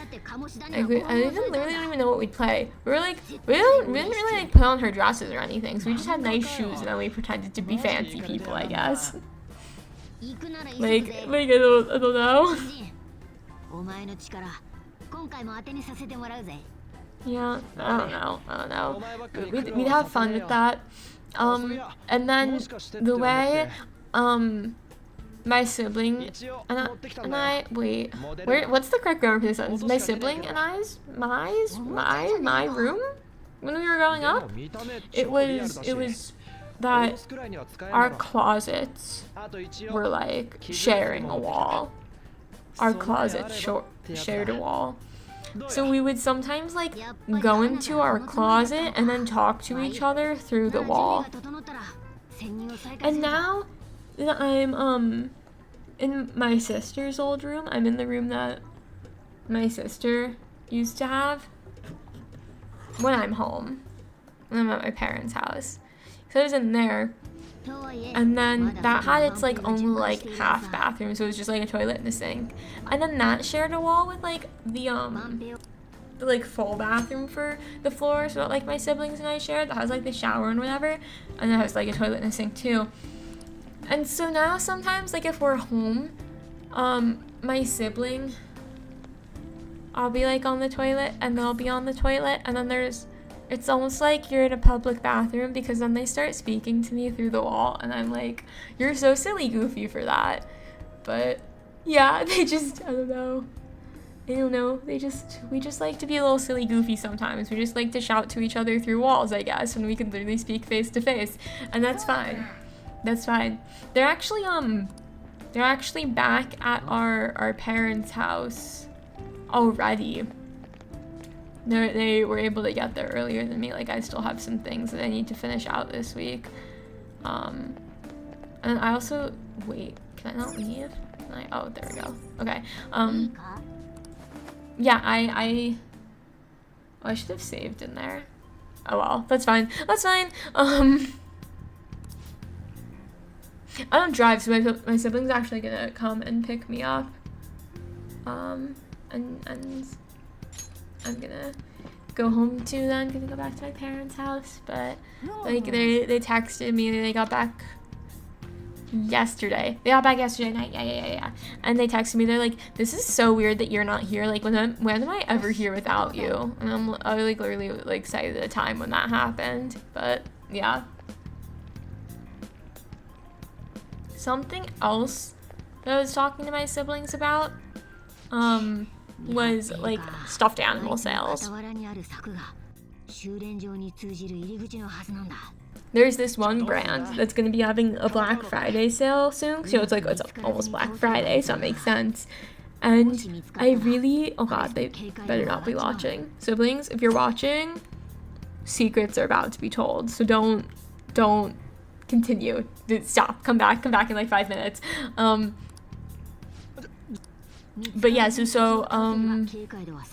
S1: I literally don't even know what we'd play. We didn't really like put on her dresses or anything, so we just had nice shoes and then we pretended to be fancy people, I guess. Like I don't know. Yeah, I don't know. We'd have fun with that. And then the way my sibling and I wait, what's the correct grammar for this sentence? My sibling and my room when we were growing up, it was that our closets were like sharing a wall. Our closet shared a wall. So we would sometimes like go into our closet and then talk to each other through the wall. And now that I'm in my sister's old room, I'm in the room that my sister used to have when I'm home, when I'm at my parents' house. So I was in there, and then that had its like only like half bathroom, so it was just like a toilet and a sink. And then that shared a wall with like the like full bathroom for the floor, so that like my siblings and I shared, that has like the shower and whatever, and that has like a toilet and a sink too. And so now sometimes like if we're home, my sibling, I'll be like on the toilet and they'll be on the toilet, and then it's almost like you're in a public bathroom, because then they start speaking to me through the wall and I'm like, you're so silly goofy for that. But Yeah, they just, I don't know. We just like to be a little silly goofy sometimes. We just like to shout to each other through walls, I guess, when we can literally speak face to face. And that's fine. That's fine. They're actually back at our parents' house already. They were able to get there earlier than me. Like, I still have some things that I need to finish out this week. And I also, wait, can I not leave? Oh, there we go. Okay. Yeah, I should have saved in there. Oh well, that's fine. That's fine. I don't drive, so my sibling's actually gonna come and pick me up. And I'm gonna go home too then, gonna go back to my parents' house, but like they texted me, they got back yesterday. They got back yesterday night, yeah. And they texted me, they're like, this is so weird that you're not here, like when am I ever here without you? And I was like literally like cited a time when that happened, but yeah. Something else that I was talking to my siblings about was like stuffed animal sales. There's this one brand that's going to be having a Black Friday sale soon. So it's almost Black Friday, so that makes sense. And I really, oh god, they better not be watching. Siblings, if you're watching, secrets are about to be told. So don't continue. Stop. Come back in like 5 minutes. But yeah, so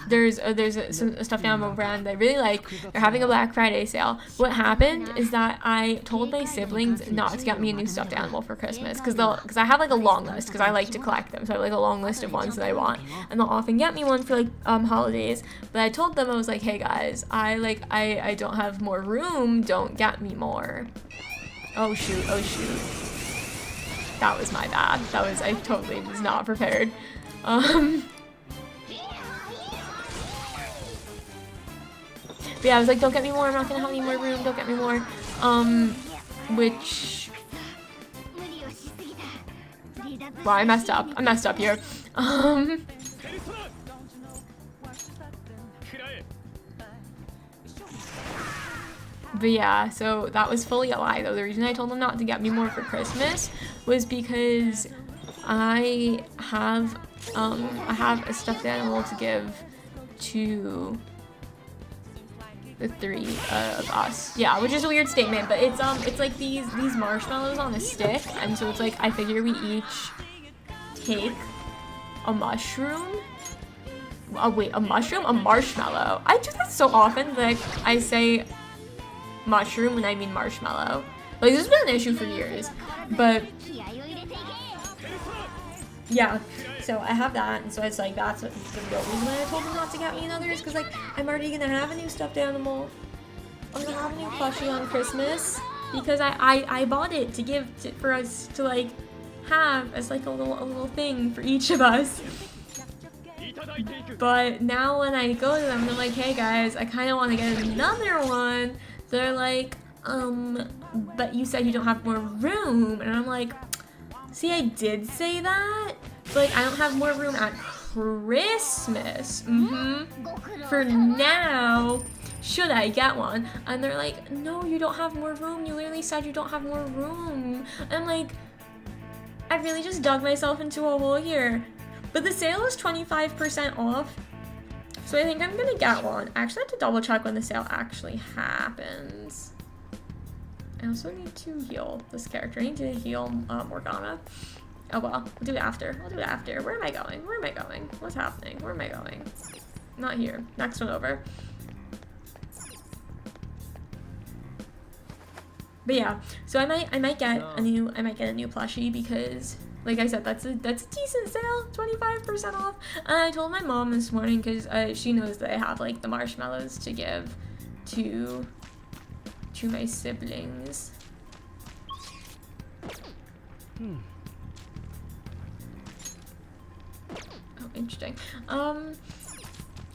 S1: there's a stuffed animal brand that I really like. They're having a Black Friday sale. What happened is that I told my siblings not to get me a new stuffed animal for Christmas because I have like a long list because I like to collect them. So I have like a long list of ones that I want, and they'll often get me one for like holidays. But I told them, I was like, hey guys, I don't have more room. Don't get me more. Oh shoot. That was my bad. I totally was not prepared. But yeah, I was like, don't get me more, I'm not gonna have any more room, don't get me more. Which, well, I messed up here. But yeah, so that was fully a lie though. The reason I told them not to get me more for Christmas was because I have a stuffed animal to give to the three of us. Yeah, which is a weird statement, but it's like these marshmallows on a stick, and so it's like I figure we each take a mushroom. Oh wait, a marshmallow. I do that so often that I say mushroom when I mean marshmallow. Like, this has been an issue for years, but yeah, so I have that, and so it's like, that's the real reason why I told them not to get me another, is because like, I'm already gonna have a new stuffed animal. I'm gonna have a new plushie on Christmas, because I bought it to give for us to like, have as like a little thing for each of us. But now when I go to them, they're like, hey guys, I kind of want to get another one. They're like, but you said you don't have more room, and I'm like, see, I did say that, but like, I don't have more room at Christmas. For now, should I get one? And they're like, no, you don't have more room. You literally said you don't have more room. And I'm like, I really just dug myself into a hole here. But the sale is 25% off, so I think I'm gonna get one. I actually have to double check when the sale actually happens. I also need to heal this character. I need to heal Morgana. Oh well, we'll do it after. Where am I going? What's happening? Where am I going? Not here. Next one over. But yeah, so I might get a new plushie because, like I said, that's a decent sale, 25% off. And I told my mom this morning because she knows that I have like the marshmallows to give to my siblings. Oh, interesting.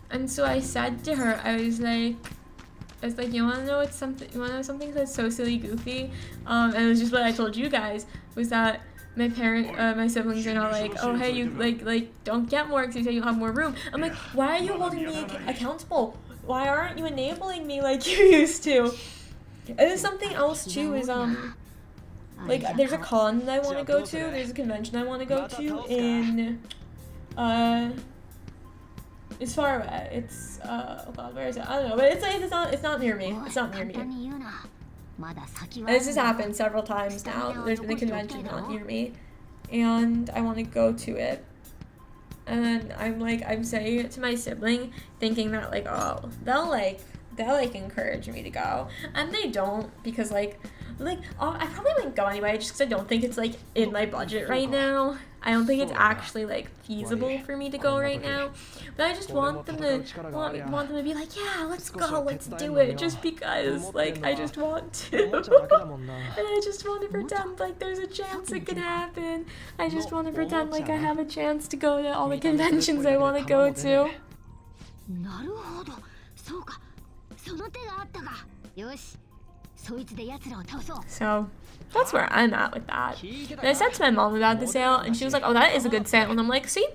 S1: And so I said to her, I was like, you wanna know something that's so silly goofy? And it was just what I told you guys, was that my siblings are not like, oh hey, you like don't get more because you say you have more room. I'm like, why are you holding me accountable? Why aren't you enabling me like you used to? And there's something else too is like there's a con that I want to go to. There's a convention I want to go to in it's far away. It's oh god, where is it? I don't know, but it's not near me. It's not near me. And this has happened several times now. There's been a convention not near me, and I want to go to it. And I'm saying it to my sibling, thinking that like, oh, they'll encourage me to go, and they don't, because I probably wouldn't go anyway, just because I don't think it's like in my budget right now. I don't think it's actually like feasible for me to go right now, but I just want them to want them to be like, yeah, let's go, let's do it, just because like I just want to, and I just want to pretend like there's a chance it can happen. I just want to pretend like I have a chance to go to all the conventions I want to go to. So that's where I'm at with that. And I said to my mom about the sale, and she was like, oh, that is a good sale. And I'm like, see?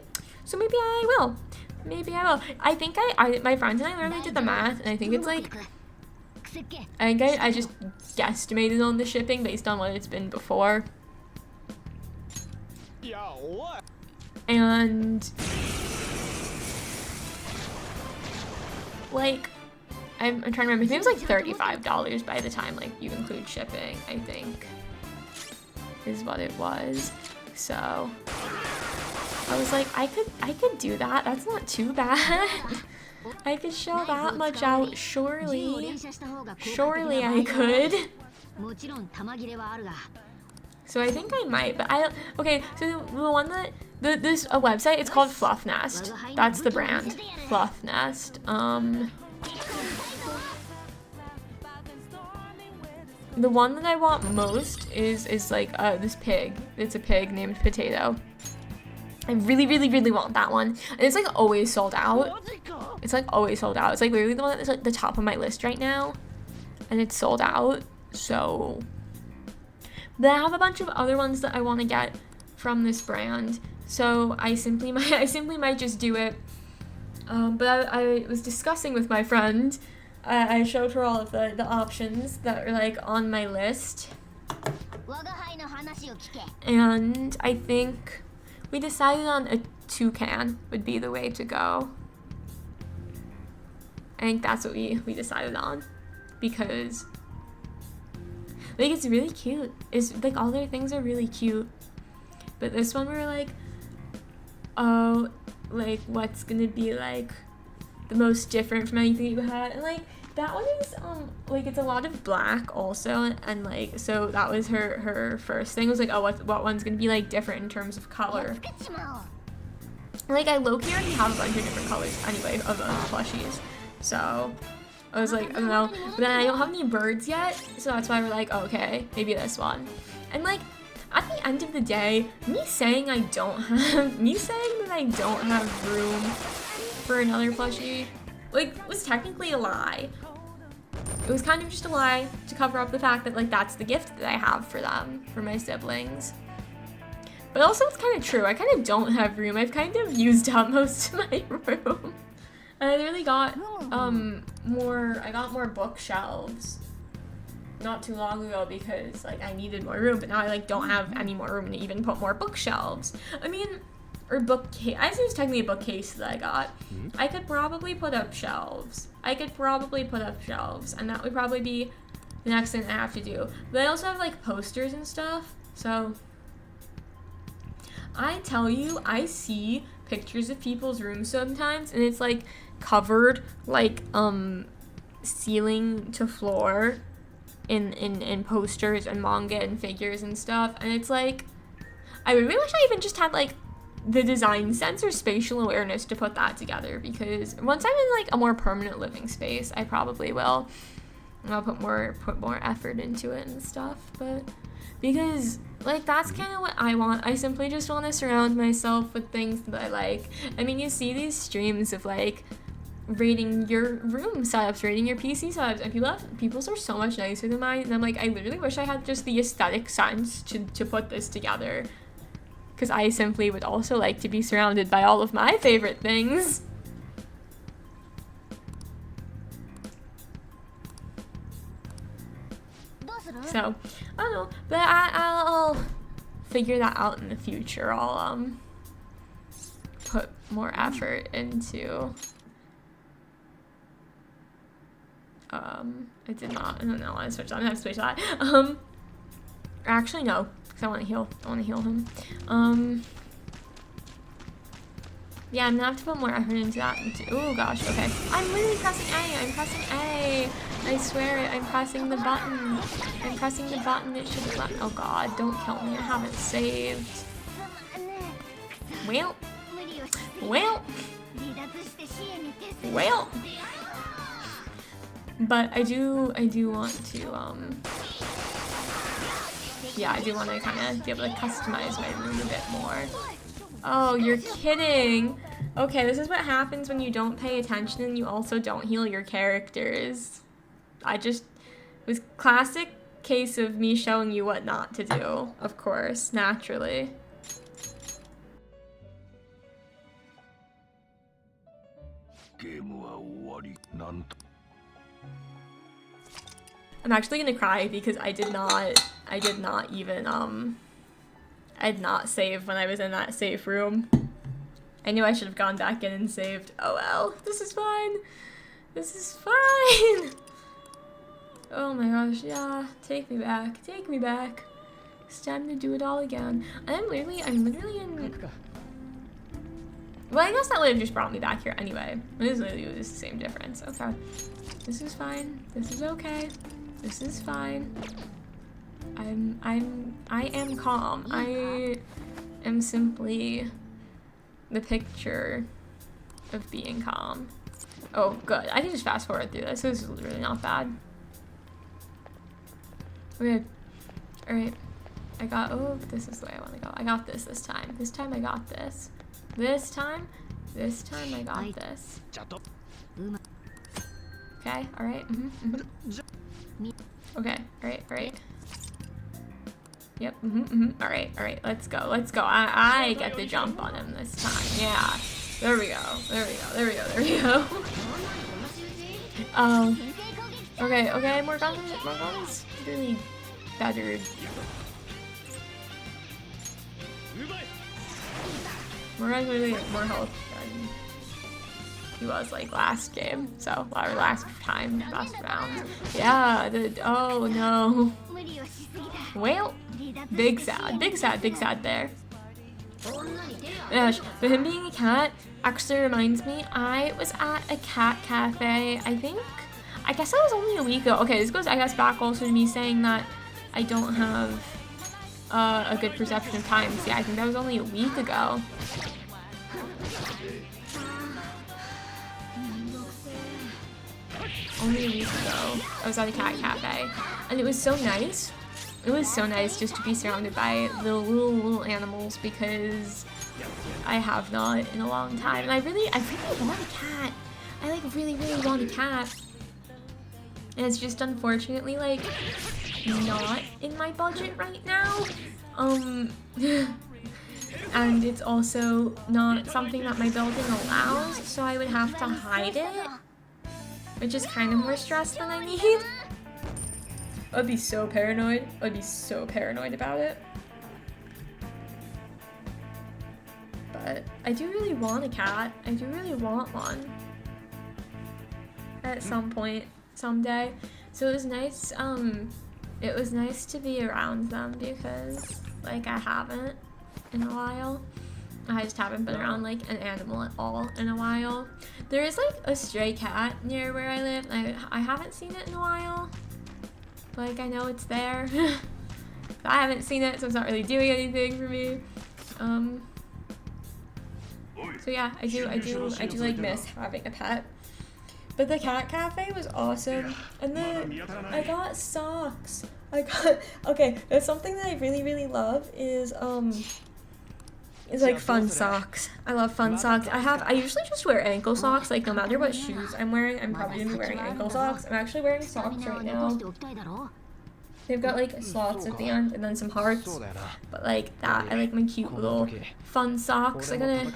S1: So maybe I will. Maybe I will. I think my friends and I literally did the math, and I think it's like, I think I just guesstimated on the shipping based on what it's been before. And like, I'm trying to remember. I think it was like $35 by the time like you include shipping, I think, is what it was. So I was like, I could do that. That's not too bad. I could shell that much out. Surely I could. So I think I might, but okay, so the one that, this a website, it's called Fluff Nest. That's the brand, Fluff Nest. The one that I want most is like this pig. It's a pig named Potato. I really, really, really want that one. And it's like always sold out. It's like always sold out. It's like literally the one that's like the top of my list right now. And it's sold out. So, but I have a bunch of other ones that I want to get from this brand. So I simply might just do it. But I was discussing with my friend. I showed her all of the options that are like on my list. And I think we decided on a toucan would be the way to go. I think that's what we decided on, because like it's really cute. It's like all their things are really cute, but this one we were like, oh, like what's gonna be like the most different from anything you had, and like that one is like it's a lot of black also, and like so that was her first thing, was like, oh, what one's gonna be like different in terms of color. Like I low-key already have a bunch of different colors anyway of plushies, so I was like, I don't know, but then I don't have any birds yet, so that's why we're like, oh, okay, maybe this one. And like at the end of the day, me saying that I don't have room for another plushie, like, was technically a lie. It was kind of just a lie to cover up the fact that like that's the gift that I have for them, for my siblings. But also it's kind of true, I kind of don't have room. I've kind of used up most of my room. And I really got more bookshelves not too long ago because like I needed more room, but now I like don't have any more room to even put more bookshelves. I mean, or bookcase. I think it's technically a bookcase that I got. I could probably put up shelves. And that would probably be the next thing I have to do. But I also have like posters and stuff. So I tell you, I see pictures of people's rooms sometimes, and it's like covered like ceiling to floor in posters and manga and figures and stuff, and it's like I really wish I even just had like the design sense or spatial awareness to put that together, because once I'm in like a more permanent living space, I probably will, and I'll put more effort into it and stuff. But because like that's kind of what I want. I simply just want to surround myself with things that I like. I mean, you see these streams of like rating your room setups, rating your PC setups, and people's are so much nicer than mine, and I'm like, I literally wish I had just the aesthetic sense to put this together. because I simply would also like to be surrounded by all of my favorite things. So, I don't know, but I'll figure that out in the future. I'll put more effort into I don't know, I switched that. I'm gonna switch that. Actually no, because I want to heal him. Yeah, I'm gonna have to put more effort into that. Oh gosh, okay. I'm literally pressing A. I'm pressing A. I swear it. I'm pressing the button. I'm pressing the button. It shouldn't let. Oh god, don't kill me. I haven't saved. Well. But I do want to yeah, I do want to kind of be able to customize my room a bit more. Oh, you're kidding. Okay, this is what happens when you don't pay attention and you also don't heal your characters. It was classic case of me showing you what not to do, of course, naturally. I'm actually gonna cry because I did not save when I was in that safe room. I knew I should have gone back in and saved. Oh well, this is fine. This is fine. Oh my gosh, yeah, take me back. Take me back. It's time to do it all again. I'm literally in... Well, I guess that would have just brought me back here anyway. It is literally the same difference. Okay. This is fine. This is okay. This is fine. I am calm. I am simply the picture of being calm. Oh, good. I can just fast forward through this. This is really not bad. Okay. Alright. Oh, this is the way I want to go. I got this time. This time I got this. This time I got this. Okay, alright. Okay, alright. Yep, alright, let's go. I get the jump on him this time. Yeah. There we go. Okay, Morgana's really bettered. Morgana's really more health than he was like last game, so, or last round. Yeah, oh no. Well, big sad there. Gosh, but him being a cat actually reminds me, I was at a cat cafe, I guess that was only a week ago. Okay, this goes, I guess, back also to me saying that I don't have a good perception of time. See, I think that was only a week ago. Only a week ago, I was at a cat cafe, and it was so nice. It was so nice just to be surrounded by little animals, because I have not in a long time, and I really want a cat. I like really want a cat, and it's just unfortunately like not in my budget right now. And it's also not something that my building allows, so I would have to hide it, which is kind of more stress than I need. I'd be so paranoid. I'd be so paranoid about it. But I do really want a cat. I do really want one. At some point, someday. So it was nice to be around them, because like I haven't in a while. I just haven't been around like an animal at all in a while. There is like a stray cat near where I live. I haven't seen it in a while. Like, I know it's there. I haven't seen it, so it's not really doing anything for me. So yeah, I do like miss having a pet. But the cat cafe was awesome, and I got socks. Okay, that's something that I really love is like fun socks. I love fun socks. I usually just wear ankle socks, like no matter what shoes I'm wearing, I'm probably gonna be wearing ankle socks. I'm actually wearing socks right now. They've got like slots at the end and then some hearts. But like that, I like my cute little fun socks. I gotta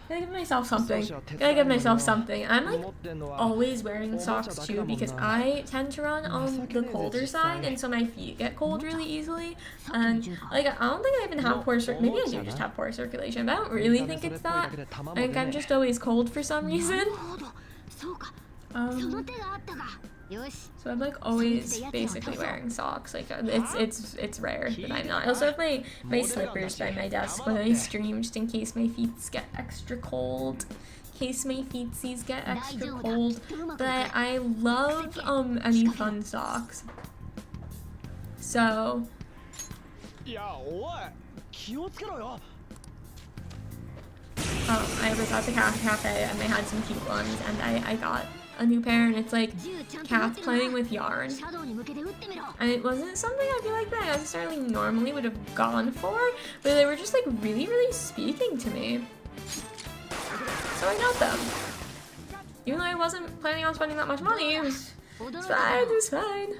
S1: give myself something. Gotta give myself something. I'm like always wearing socks too because I tend to run on the colder side, and so my feet get cold really easily. And like I don't think I even have poor maybe I do just have poor circulation, but I don't really think it's that. Like I'm just always cold for some reason. So I'm like always basically wearing socks. Like it's rare that I'm not. I also have my slippers by my desk when I stream, just in case my feet get extra cold. Get extra cold. But I love any fun socks. So I was at the cafe and they had some cute ones, and I got a new pair, and it's like cats playing with yarn, and it wasn't something I feel like that I necessarily normally would have gone for, but they were just like really speaking to me, so I got them. Even though I wasn't planning on spending that much money, it was fine.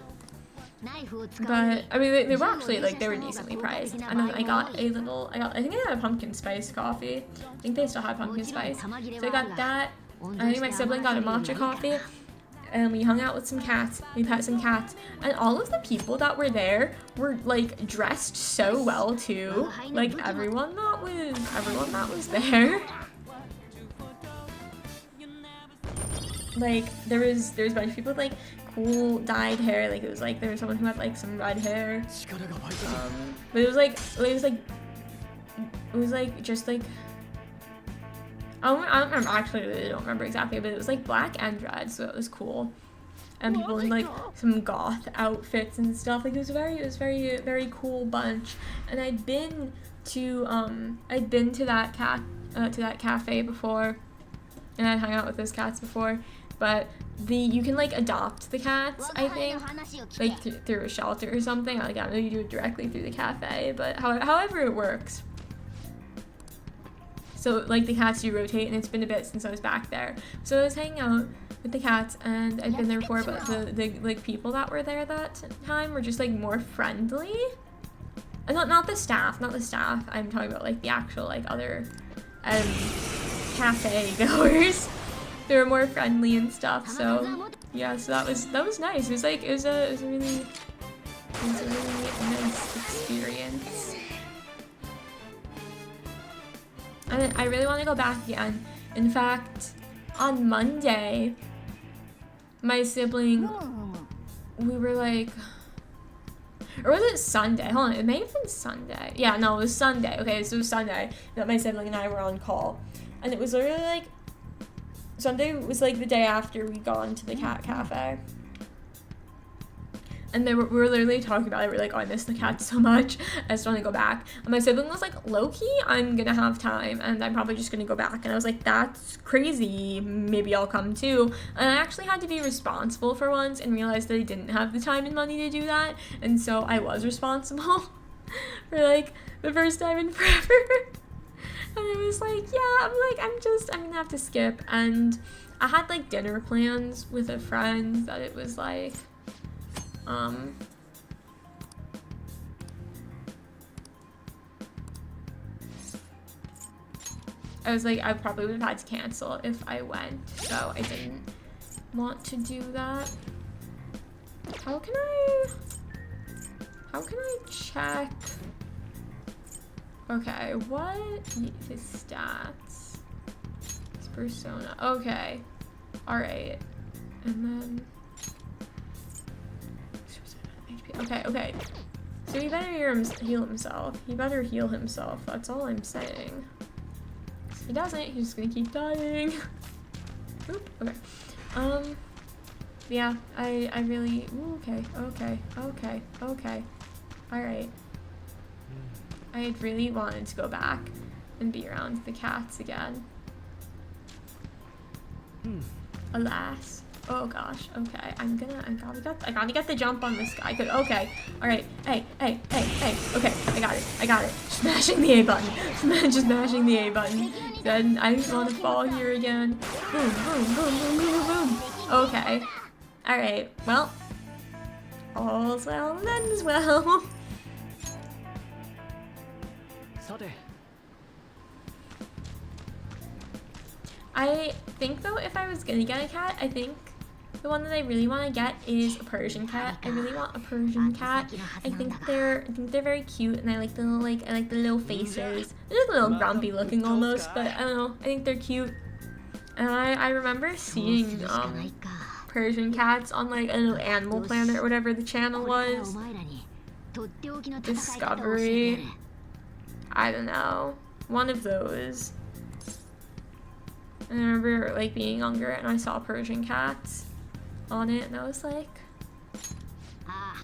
S1: But I mean, they were actually like, they were decently priced. And then I got I think I got a pumpkin spice coffee. I think they still have pumpkin spice, so I got that. I think my sibling got a matcha coffee, and we hung out with some cats. We pet some cats, and all of the people that were there were like dressed so well too. Like everyone that was there. Like there was a bunch of people with like cool dyed hair. Like it was like there was someone who had like some red hair. But it was just like. I don't remember, actually I really don't remember exactly, but it was like black and red, so it was cool. And people in like some goth outfits and stuff. Like it was very cool bunch. And I'd been to that cafe before, and I'd hung out with those cats before. But you can like adopt the cats, I think, like through a shelter or something. Like I don't know, you do it directly through the cafe, but however it works. So like the cats do rotate, and it's been a bit since I was back there. So I was hanging out with the cats, and I'd been there before, but the like people that were there that time were just like more friendly. And not the staff. I'm talking about like the actual like other cafe goers. They were more friendly and stuff. So yeah, so that was nice. It was a really nice experience. And I really want to go back again. In fact, on Monday, my sibling, we were like, or was it Sunday? Hold on, it may have been Sunday. Yeah, no, it was Sunday. Okay, so it was Sunday that my sibling and I were on call. And it was literally like, Sunday was like the day after we gone to the cat cafe. And we were literally talking about it. We were like, oh, I miss the cats so much. I just want to go back. And my sibling was like, low-key, I'm going to have time. And I'm probably just going to go back. And I was like, that's crazy. Maybe I'll come too. And I actually had to be responsible for once and realized that I didn't have the time and money to do that. And so I was responsible for like the first time in forever. And I was like, yeah, I'm going to have to skip. And I had like dinner plans with a friend that it was like, I was like, I probably would have had to cancel if I went, so I didn't want to do that. How can I check? Okay, what his stats? His persona. Okay. Alright. And then Okay. So he better heal himself. He better heal himself. That's all I'm saying. If he doesn't, he's just gonna keep dying. Oop, okay. Yeah, I really... Ooh, okay. Alright. I had really wanted to go back and be around the cats again. Alas. Oh gosh, okay, I gotta get the jump on this guy. Okay, alright, hey, okay, I got it. Smashing the A button. Just smashing the A button. Then I just want to fall here again. Boom. Okay. Alright, well, all's well that ends well. I think though, if I was gonna get a cat, I think the one that I really want to get is a Persian cat. I really want a Persian cat. I think they're very cute, and I like the little faces. They're just a little grumpy looking almost, but I don't know. I think they're cute. And I remember seeing Persian cats on like, I don't know, Animal Planet or whatever the channel was. Discovery. I don't know. One of those. And I remember like being younger and I saw Persian cats on it, and I was like, I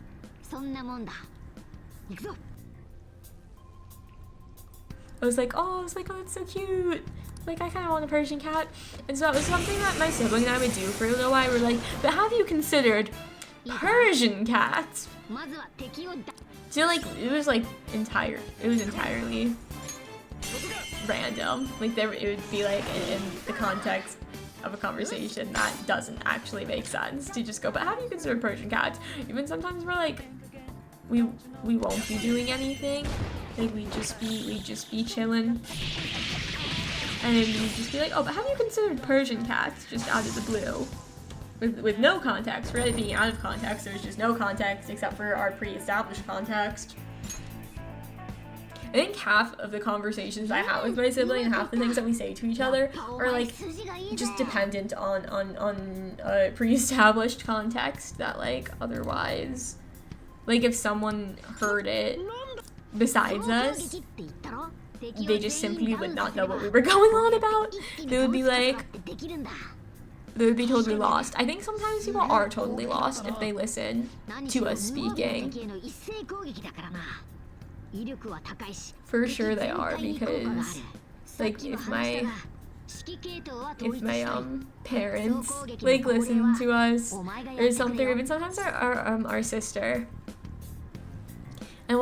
S1: was like, oh, that's so cute. Like, I kind of want a Persian cat. And so it was something that my sibling and I would do for a little while. We're like, but have you considered Persian cats? So like, it was entirely random. Like, it would be like in the context of a conversation that doesn't actually make sense to just go, but have you considered Persian cats? Even sometimes we're like, we won't be doing anything. Like, we'd just be chilling. And then we'd just be like, oh, but have you considered Persian cats? Just out of the blue. With no context, for it being out of context, there's just no context except for our pre-established context. I think half of the conversations I have with my sibling and half the things that we say to each other are like just dependent on pre-established context that like otherwise, like if someone heard it besides us, they just simply would not know what we were going on about. They would be like, they would be totally lost. I think sometimes people are totally lost if they listen to us speaking. For sure they are, because like if my parents like listen to us or something, or even sometimes our sister, and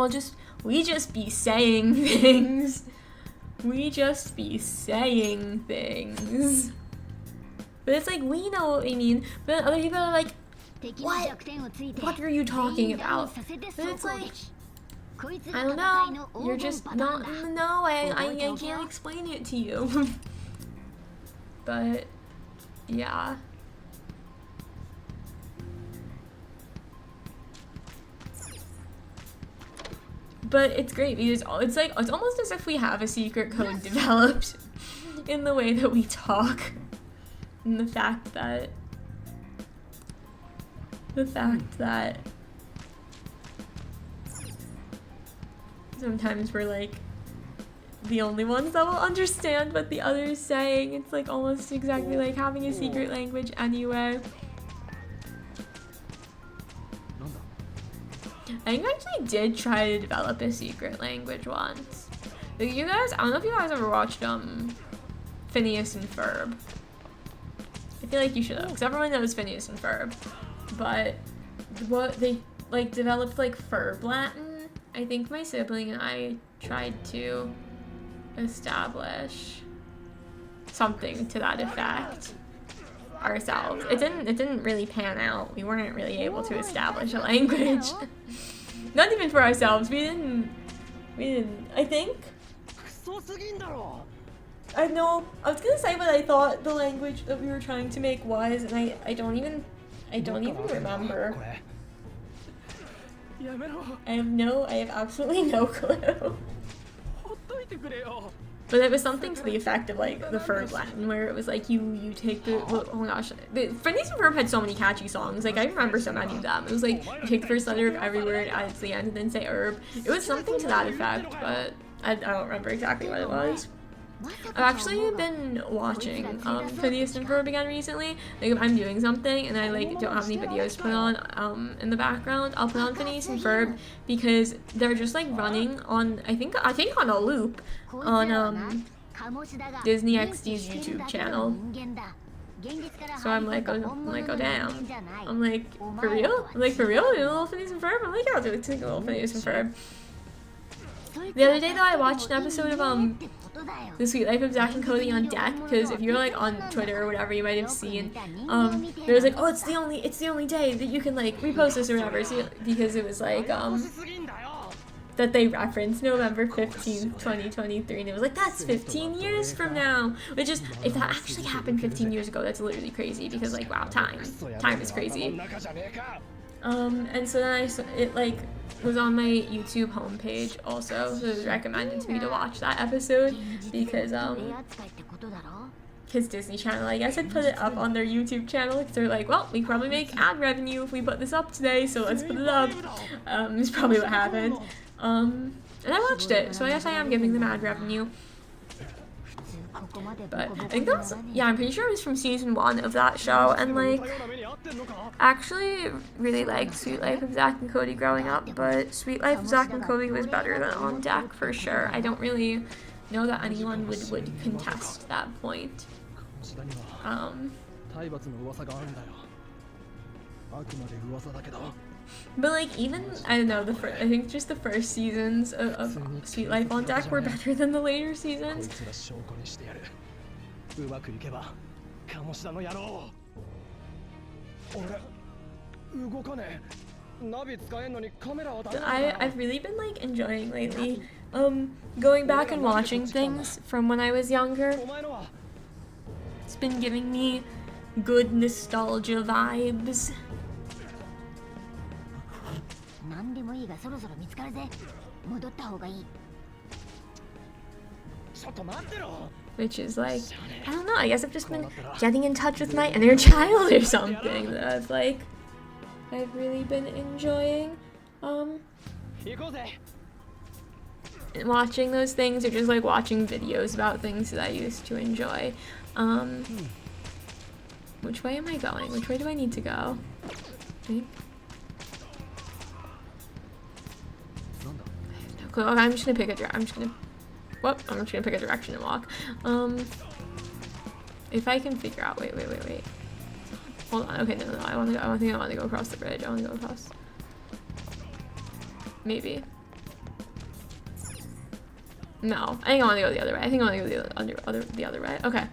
S1: we just be saying things. We just be saying things. But it's like, we know what we mean, but other people are like, what are you talking about? And it's like, I don't know, you're just not in the know, I can't explain it to you. But, yeah. But it's great because it's almost as if we have a secret code developed in the way that we talk. And the fact that sometimes we're like the only ones that will understand what the other's saying. It's like almost exactly like having a secret language anyway. I think I actually did try to develop a secret language once. Like, you guys, I don't know if you guys ever watched Phineas and Ferb. I feel like you should have, because everyone knows Phineas and Ferb. But what they like developed like Ferb Latin. I think my sibling and I tried to establish something to that effect ourselves. It didn't really pan out. We weren't really able to establish a language. Not even for ourselves. We didn't I think. I know, I was gonna say what I thought the language that we were trying to make was, and I don't even remember. I have absolutely no clue. But it was something to the effect of like the Ferb Latin, where it was like you take the, oh my gosh, Phineas and Ferb had so many catchy songs. Like I remember so many of them. It was like you take the first letter of every word, add it to the end, and then say herb. It was something to that effect, but I don't remember exactly what it was. I've actually been watching Phineas and Ferb again recently. Like if I'm doing something and I like don't have any videos to put on in the background, I'll put on Phineas and Ferb because they're just like running on I think on a loop on Disney XD's YouTube channel. So I'm like, oh damn. I'm like, for real? I'm like, for real? A little Phineas and Ferb? I'm like, yeah, I'll do a little Phineas and Ferb. The other day though, I watched an episode of The Sweet Life of Zach and Cody on deck, because if you're like on Twitter or whatever, you might have seen there was like, oh, it's the only day that you can like repost this or whatever, so, because it was like that they referenced November 15th, 2023, and it was like, that's 15 years from now, which is, if that actually happened 15 years ago, that's literally crazy, because like, wow, time is crazy. And so then it like was on my YouTube homepage also, so it was recommended to me to watch that episode, because Disney Channel, I guess, had put it up on their YouTube channel, because they're like, well, we probably make ad revenue if we put this up today, so let's put it up. Is probably what happened. And I watched it, so I guess I am giving them ad revenue. But I think that was, yeah, I'm pretty sure it was from season 1 of that show, and like, actually really liked Sweet Life of Zach and Cody growing up, but Sweet Life of Zach and Cody was better than On Deck for sure. I don't really know that anyone would contest that point. But like, even, I don't know, I think just the first seasons of Sweet Life on Deck were better than the later seasons. I've really been like enjoying lately going back and watching things from when I was younger. It's been giving me good nostalgia vibes. Which is like, I don't know, I guess I've just been getting in touch with my inner child or something that I've really been enjoying. Watching those things, or just like watching videos about things that I used to enjoy. Which way am I going? Which way do I need to go? Wait. Okay, I'm just gonna pick a direction. I'm just gonna pick a direction and walk. If I can figure out, wait. Hold on. Okay, no. I want to go across the bridge. I want to go across. Maybe. No, I think I want to go the other way. I think I want to go the other way. Okay.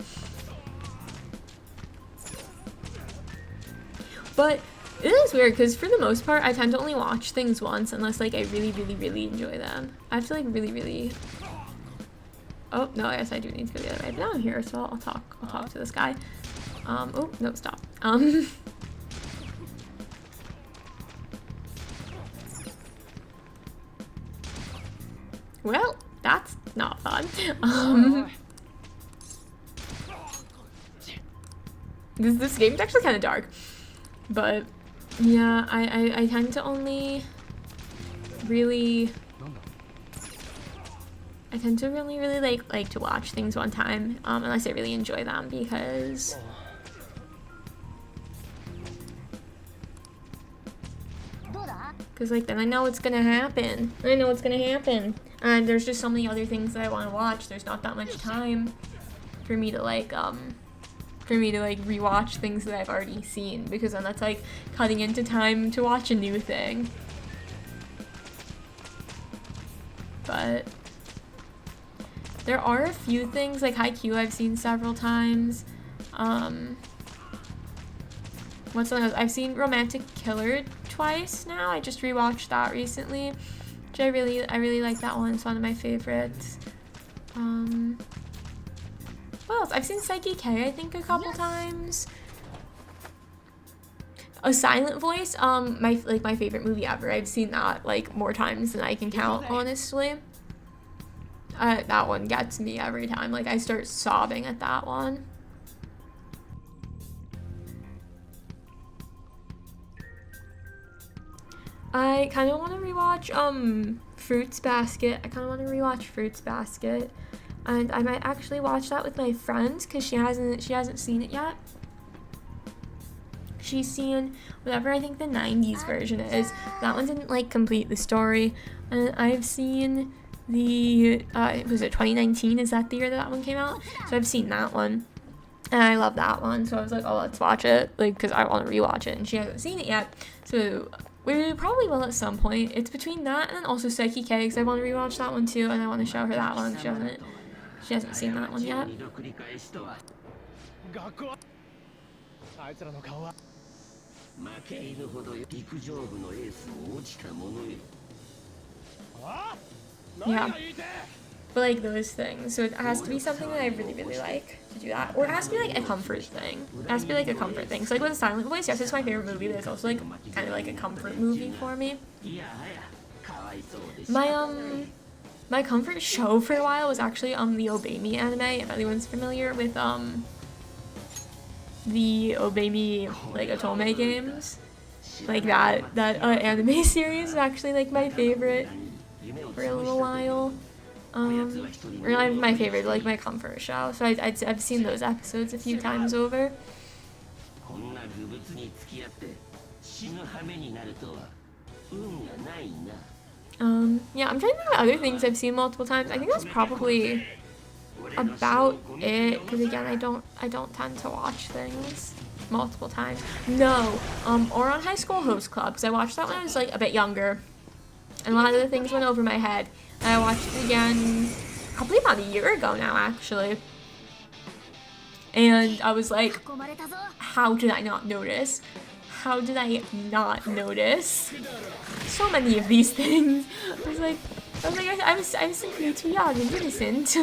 S1: But it is weird, because for the most part, I tend to only watch things once unless, like, I really, really, really enjoy them. I have to, like, really, really... Oh, no, I guess I do need to go the other way. But now I'm here, so I'll talk to this guy. Oh, no, stop. Well, that's not fun. This game's actually kind of dark. But... yeah, I tend to only really like to watch things one time, unless I really enjoy them, because like then I know what's gonna happen. And there's just so many other things that I want to watch. There's not that much time for me to like rewatch things that I've already seen, because then that's like cutting into time to watch a new thing. But there are a few things, like Haikyuu I've seen several times. What's something else? I've seen Romantic Killer twice now. I just rewatched that recently, which I really like that one. It's one of my favorites. What else? I've seen Psyche K, I think, a couple times. A Silent Voice, my favorite movie ever. I've seen that like more times than I can count, honestly. That one gets me every time. Like, I start sobbing at that one. I kind of want to rewatch Fruits Basket. And I might actually watch that with my friends, because she hasn't seen it yet. She's seen whatever I think the 90s version is. That one didn't like complete the story. And I've seen the was it 2019? Is that the year that one came out? So I've seen that one, and I love that one. So I was like, oh, let's watch it, like, because I want to rewatch it, and she hasn't seen it yet. So We probably will at some point. It's between that and then also Psyche K, because I want to rewatch that one too, and I want to show her that one. She hasn't seen that one yet. Yeah. But like those things. So it has to be something that I really, really like to do that. Or it has to be like a comfort thing. It has to be like a comfort thing. So like with Silent Voice, yes, it's my favorite movie, but it's also like kind of like a comfort movie for me. My comfort show for a while was actually the Obey Me anime, if anyone's familiar with the Obey Me like Otome games. Like that anime series is actually like my favorite for a little while. Or not my favorite, like my comfort show. So I've seen those episodes a few times over. Yeah, I'm trying to think of other things I've seen multiple times. I think that's probably about it. Because again, I don't tend to watch things multiple times. No, or on High School Host Club, because I watched that when I was like a bit younger, and a lot of the things went over my head. And I watched it again probably about a year ago now, actually. And I was like, how did I not notice? How did I not notice so many of these things? I was like, I was simply too young and innocent.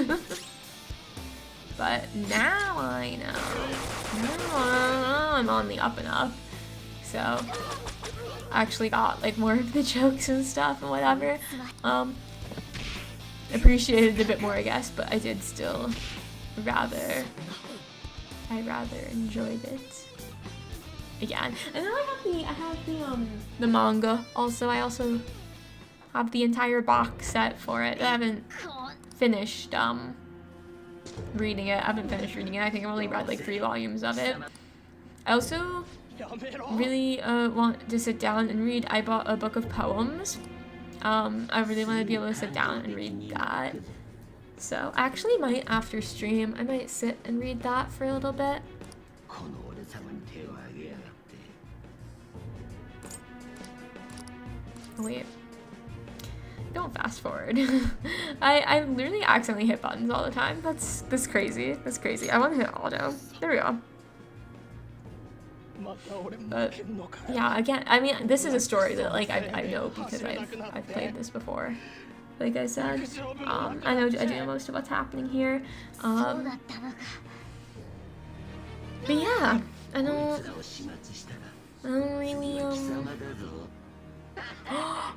S1: But now I know. Now I'm on the up and up. So I actually got like more of the jokes and stuff and whatever. Appreciated it a bit more, I guess, but I did still rather enjoyed it again. And then I have the manga also. I also have the entire box set for it. I haven't finished reading it. I haven't finished reading it. I think I've only read like 3 volumes of it. I also really want to sit down and read. I bought a book of poems. I really want to be able to sit down and read that. So I actually might, after stream, I might sit and read that for a little bit. Oh, wait. Don't fast forward. I literally accidentally hit buttons all the time. That's crazy. That's crazy. I want to hit auto. There we go. But yeah, again, I mean, this is a story that like I know because I've played this before. Like I said, I know most of what's happening here. But yeah, I don't really oh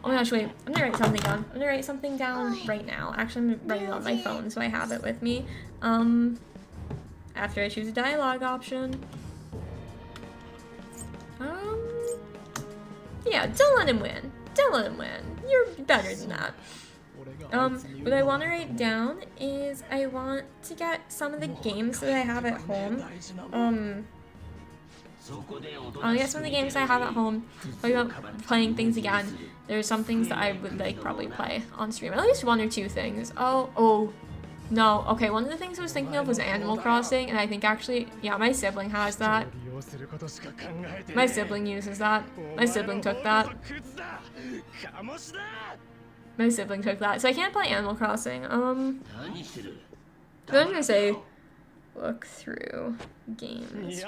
S1: my gosh, wait, I'm gonna write something down. I'm gonna write something down right now. Actually, I'm writing it on my phone so I have it with me. After I choose a dialogue option. Yeah, don't let him win. Don't let him win. You're better than that. What I want to write down is I want to get some of the games that I have at home. I'll get some of the games I have at home. Talking about playing things again. There's some things that I would like probably play on stream. At least 1 or 2 things. Oh. No, okay, one of the things I was thinking of was Animal Crossing, and I think actually, yeah, my sibling has that. My sibling uses that. My sibling took that. My sibling took that. So I can't play Animal Crossing. So I'm gonna say, look through games.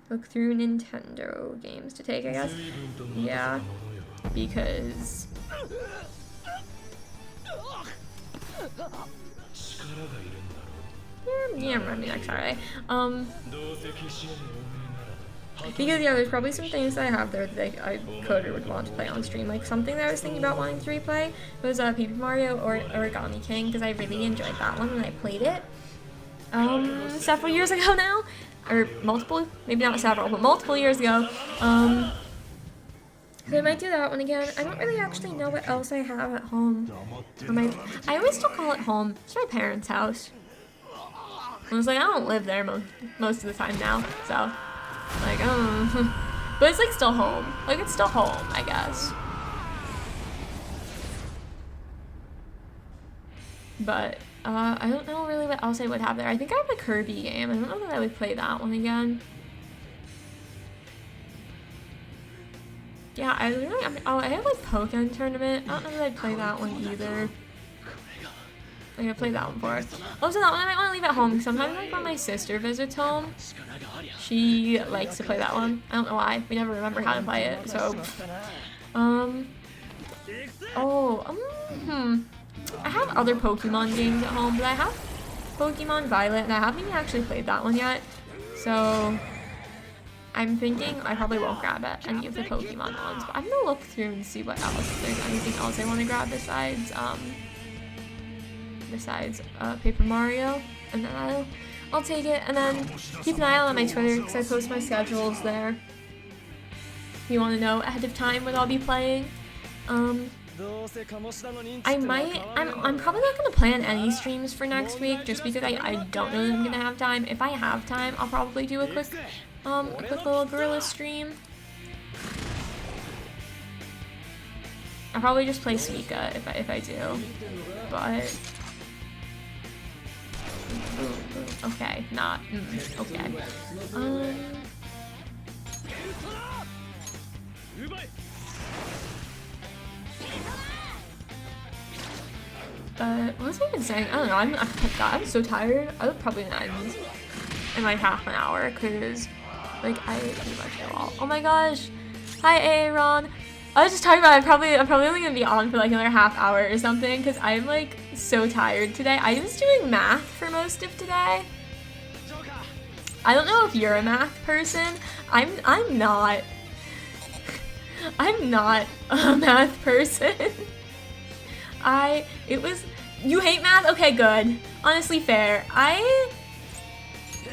S1: Look through Nintendo games to take, I guess. Yeah, because... Yeah, I mean, that's alright. Because, yeah, there's probably some things that I have there that I could or would want to play on stream. Like, something that I was thinking about wanting to replay was Paper Mario or Origami King, because I really enjoyed that one when I played it several years ago now. Or multiple, maybe not several, but multiple years ago. So I might do that one again. I don't really actually know what else I have at home. I always still call it home. It's my parents' house. I was like, I don't live there most of the time now, so like, but it's like still home. Like it's still home, I guess. But I don't know really what else I would have there. I think I have a Kirby game. I don't know that I would play that one again. Yeah, I have like Pokemon tournament. I don't know that I'd play that one either. I'm gonna play that one for us. Also, that one I might want to leave at home. Sometimes, like, when my sister visits home, she likes to play that one. I don't know why. We never remember how to play it, so. I have other Pokemon games at home, but I have Pokemon Violet, and I haven't even actually played that one yet. So, I'm thinking I probably won't grab any of the Pokemon ones, but I'm gonna look through and see what else, if there's anything else I want to grab besides Paper Mario, and then I'll take it, and then keep an eye out on my Twitter, because I post my schedules there. If you want to know ahead of time what I'll be playing. I'm probably not going to plan any streams for next week, just because I don't know that I'm going to have time. If I have time, I'll probably do a quick little gorilla stream. I'll probably just play Suika if I do, but... Okay, not, okay. But what was I even saying? I don't know, I'm so tired. I would probably end in like half an hour, cause like I pretty much know all. Oh my gosh! Hi Aaron! I was just talking about I'm probably only gonna be on for like another half hour or something, cause I'm like so tired today. I was doing math for most of today. I don't know if you're a math person. I'm not. I'm not a math person. You hate math? Okay, good. Honestly, fair. I'm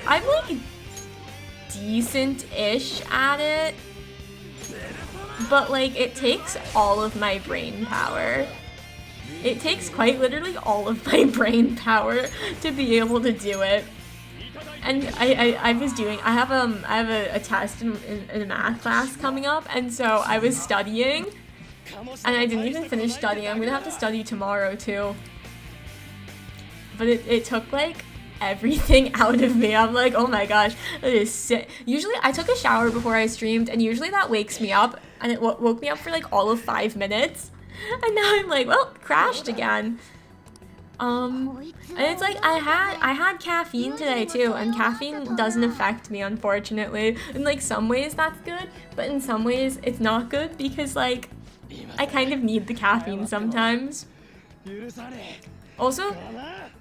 S1: like decent-ish at it, but like it takes all of my brain power. It takes quite literally all of my brain power to be able to do it. And I have a test in a math class coming up, and so I was studying, and I didn't even finish studying. I'm gonna have to study tomorrow too. But it took like everything out of me. I'm like, oh my gosh, it is sick. Usually I took a shower before I streamed, and usually that wakes me up, and it woke me up for like all of 5 minutes. And now I'm like, well, crashed again. And it's like I had caffeine today too, and caffeine doesn't affect me, unfortunately. In like some ways that's good, but in some ways it's not good, because like I kind of need the caffeine sometimes. Also,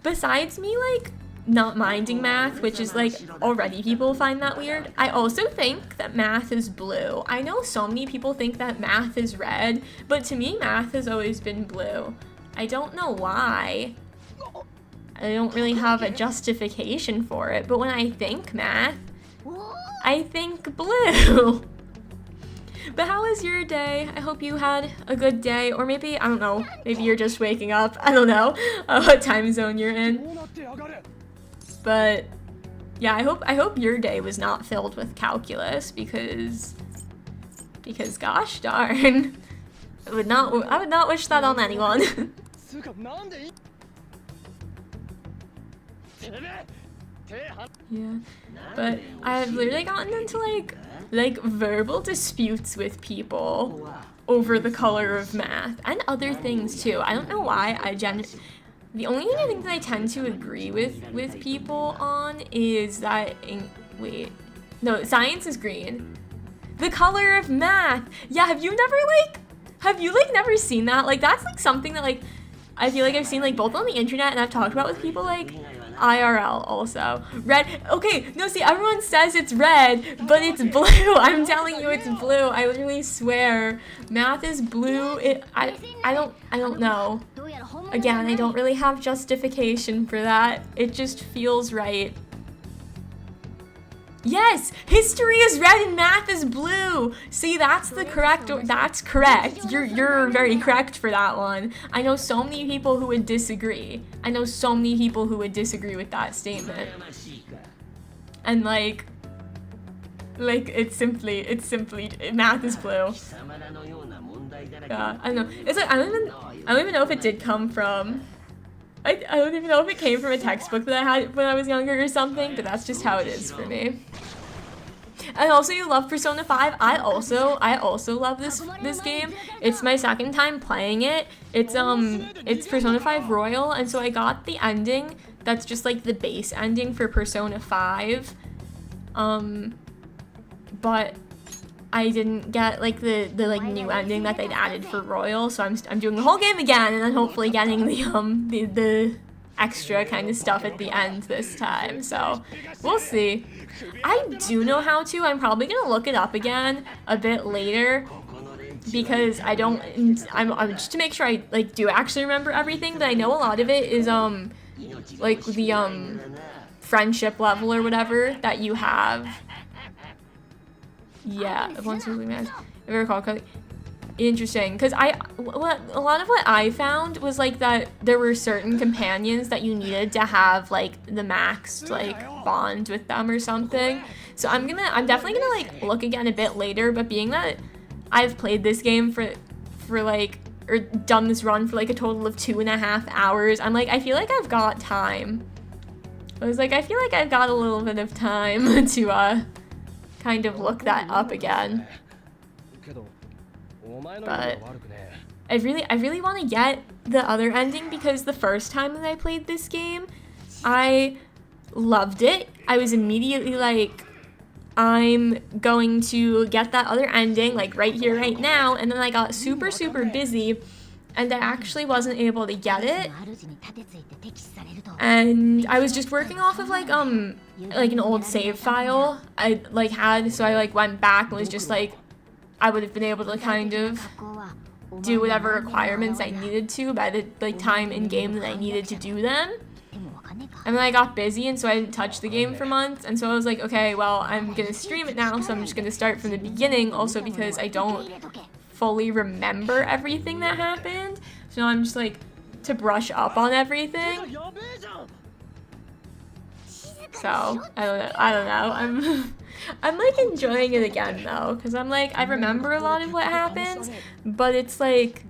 S1: besides me like not minding math, which is like already people find that weird, I also think that math is blue. I know so many people think that math is red, but to me math has always been blue. I don't know why. I don't really have a justification for it, but when I think math, I think blue. But how was your day? I hope you had a good day, or maybe, I don't know, maybe you're just waking up. I don't know what time zone you're in. But yeah, I hope your day was not filled with calculus, because gosh darn, I would not wish that on anyone. Yeah, but I've literally gotten into like verbal disputes with people over the color of math and other things too. I don't know why. The only thing I think that I tend to agree with people on is that science is green. The color of math. Yeah, have you never seen that? Like that's like something that like I feel like I've seen like both on the internet, and I've talked about with people like IRL also. Red. Okay, no, see, everyone says it's red, but it's blue. I'm telling you, it's blue. I literally swear, math is blue. I don't know. Again, I don't really have justification for that. It just feels right. Yes, history is red and math is blue. See, that's correct. You're very correct for that one. I know so many people who would disagree. With that statement. And like it's simply math is blue. Yeah, I don't know. It's like I don't even know if it did come from. I don't even know if it came from a textbook that I had when I was younger or something, but that's just how it is for me. And also you love Persona 5. I also love this game. It's my second time playing it. It's Persona 5 Royal, and so I got the ending that's just like the base ending for Persona 5. But I didn't get like the like new ending that they'd added for Royal, so I'm doing the whole game again, and then hopefully getting the extra kind of stuff at the end this time. So we'll see. I do know how to. I'm probably gonna look it up again a bit later because I'm just to make sure I like do actually remember everything. But I know a lot of it is like the friendship level or whatever that you have. Yeah, once really mad. If I recall correctly. Interesting, because a lot of what I found was like that there were certain companions that you needed to have like the maxed like bond with them or something. So I'm definitely gonna like look again a bit later, but being that I've played this game for like, or done this run for like a total of 2.5 hours, I'm like, I feel like I've got time. I was like, I feel like I've got a little bit of time to kind of look that up again. But I really want to get the other ending because the first time that I played this game, I loved it. I was immediately like, I'm going to get that other ending like right here, right now. And then I got super busy and I actually wasn't able to get it. And I was just working off of like an old save file I like had, so I like went back and was just like, I would have been able to kind of do whatever requirements I needed to by the like time in game that I needed to do them. And then I got busy, and so I didn't touch the game for months, and so I was like, okay, well, I'm gonna stream it now, so I'm just gonna start from the beginning, also because I don't fully remember everything that happened. So now I'm just like to brush up on everything. So I don't know. I'm like enjoying it again though, because I'm like, I remember a lot of what happens, but it's like,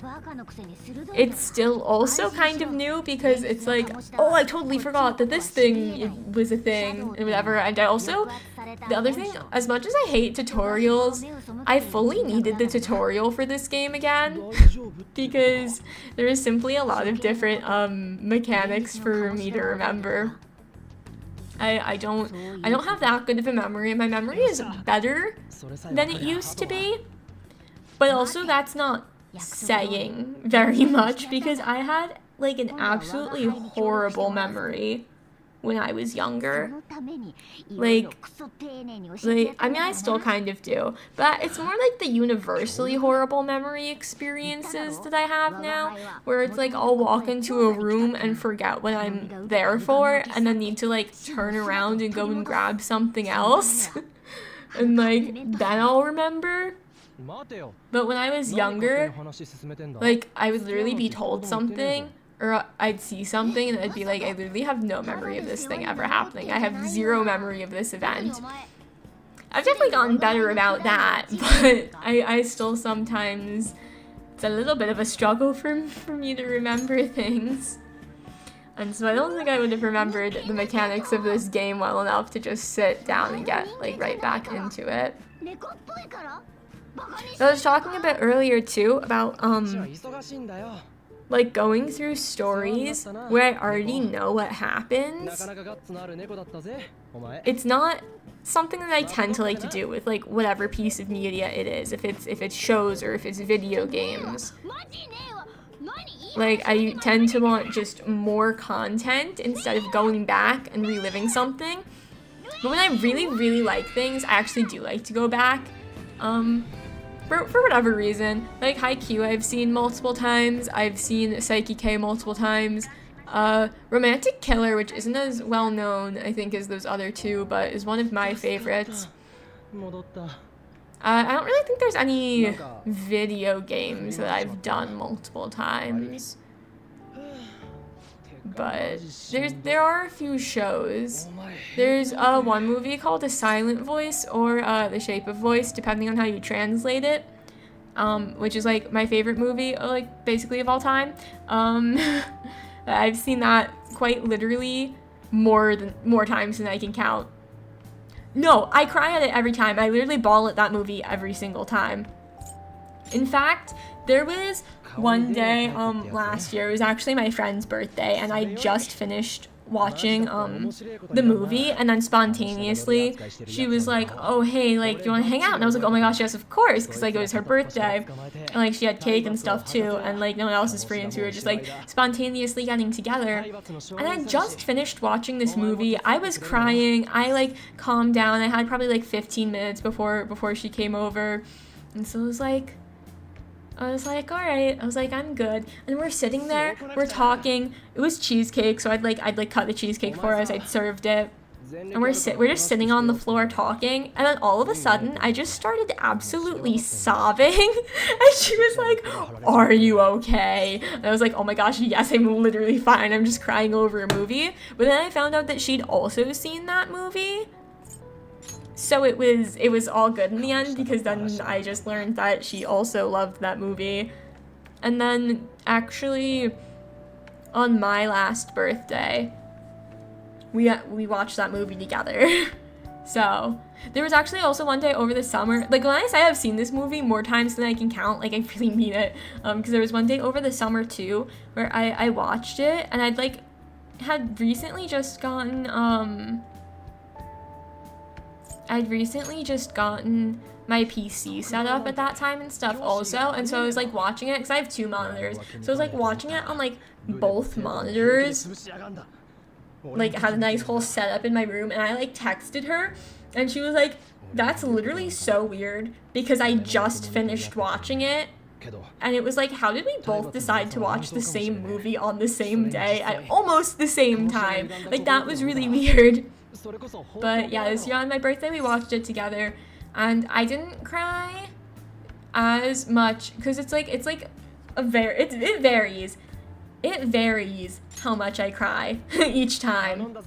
S1: it's still also kind of new because it's like, oh, I totally forgot that this thing was a thing and whatever. And I also, the other thing, as much as I hate tutorials, I fully needed the tutorial for this game again because there is simply a lot of different mechanics for me to remember. I don't have that good of a memory. My memory is better than it used to be, but also that's not saying very much because I had like an absolutely horrible memory when I was younger. Like, I mean, I still kind of do, but it's more like the universally horrible memory experiences that I have now, where it's like I'll walk into a room and forget what I'm there for, and then need to like turn around and go and grab something else, and like then I'll remember. But when I was younger, like I would literally be told something, or I'd see something and I'd be like, I literally have no memory of this thing ever happening. I have zero memory of this event. I've definitely gotten better about that, but I still sometimes, it's a little bit of a struggle for me to remember things. And so I don't think I would have remembered the mechanics of this game well enough to just sit down and get like right back into it. So I was talking a bit earlier too about like going through stories where I already know what happens. It's not something that I tend to like to do with like whatever piece of media it is, if it's shows or if it's video games. Like I tend to want just more content instead of going back and reliving something. But when I really like things, I actually do like to go back. For whatever reason, like Haikyuu I've seen multiple times, I've seen Psyche K multiple times, Romantic Killer, which isn't as well known, I think, as those other two, but is one of my favorites. I don't really think there's any video games that I've done multiple times. But there are a few shows. There's one movie called A Silent Voice or The Shape of Voice, depending on how you translate it, which is like my favorite movie, like basically of all time. I've seen that quite literally more times than I can count. No, I cry at it every time. I literally bawl at that movie every single time. In fact, there was one day last year, it was actually my friend's birthday, and I just finished watching the movie, and then spontaneously she was like, oh hey, like, do you want to hang out? And I was like, oh my gosh, yes, of course, because like it was her birthday, and like she had cake and stuff too, and like no one else is free, and so we were just like spontaneously getting together. And I just finished watching this movie. I was crying. I like calmed down. I had probably like 15 minutes before she came over, and so I was like, all right. I was like, I'm good. And we're sitting there, we're talking. It was cheesecake, so I'd cut the cheesecake for us. I'd served it. And we're just sitting on the floor talking, and then all of a sudden, I just started absolutely sobbing. And she was like, are you okay? And I was like, oh my gosh, yes, I'm literally fine. I'm just crying over a movie. But then I found out that she'd also seen that movie. So it was all good in the end, because then I just learned that she also loved that movie. And then actually on my last birthday, we watched that movie together. So there was actually also one day over the summer, like when I say I've seen this movie more times than I can count, like I really mean it, because there was one day over the summer too where I watched it, and I'd recently just gotten my PC set up at that time and stuff also, and so I was like watching it, because I have 2 monitors, so I was like watching it on like both monitors, like had a nice whole setup in my room, and I like texted her, and she was like, that's literally so weird, because I just finished watching it, and it was like, how did we both decide to watch the same movie on the same day at almost the same time? Like, that was really weird. But yeah, this year on my birthday we watched it together, and I didn't cry as much, because it varies how much I cry each time.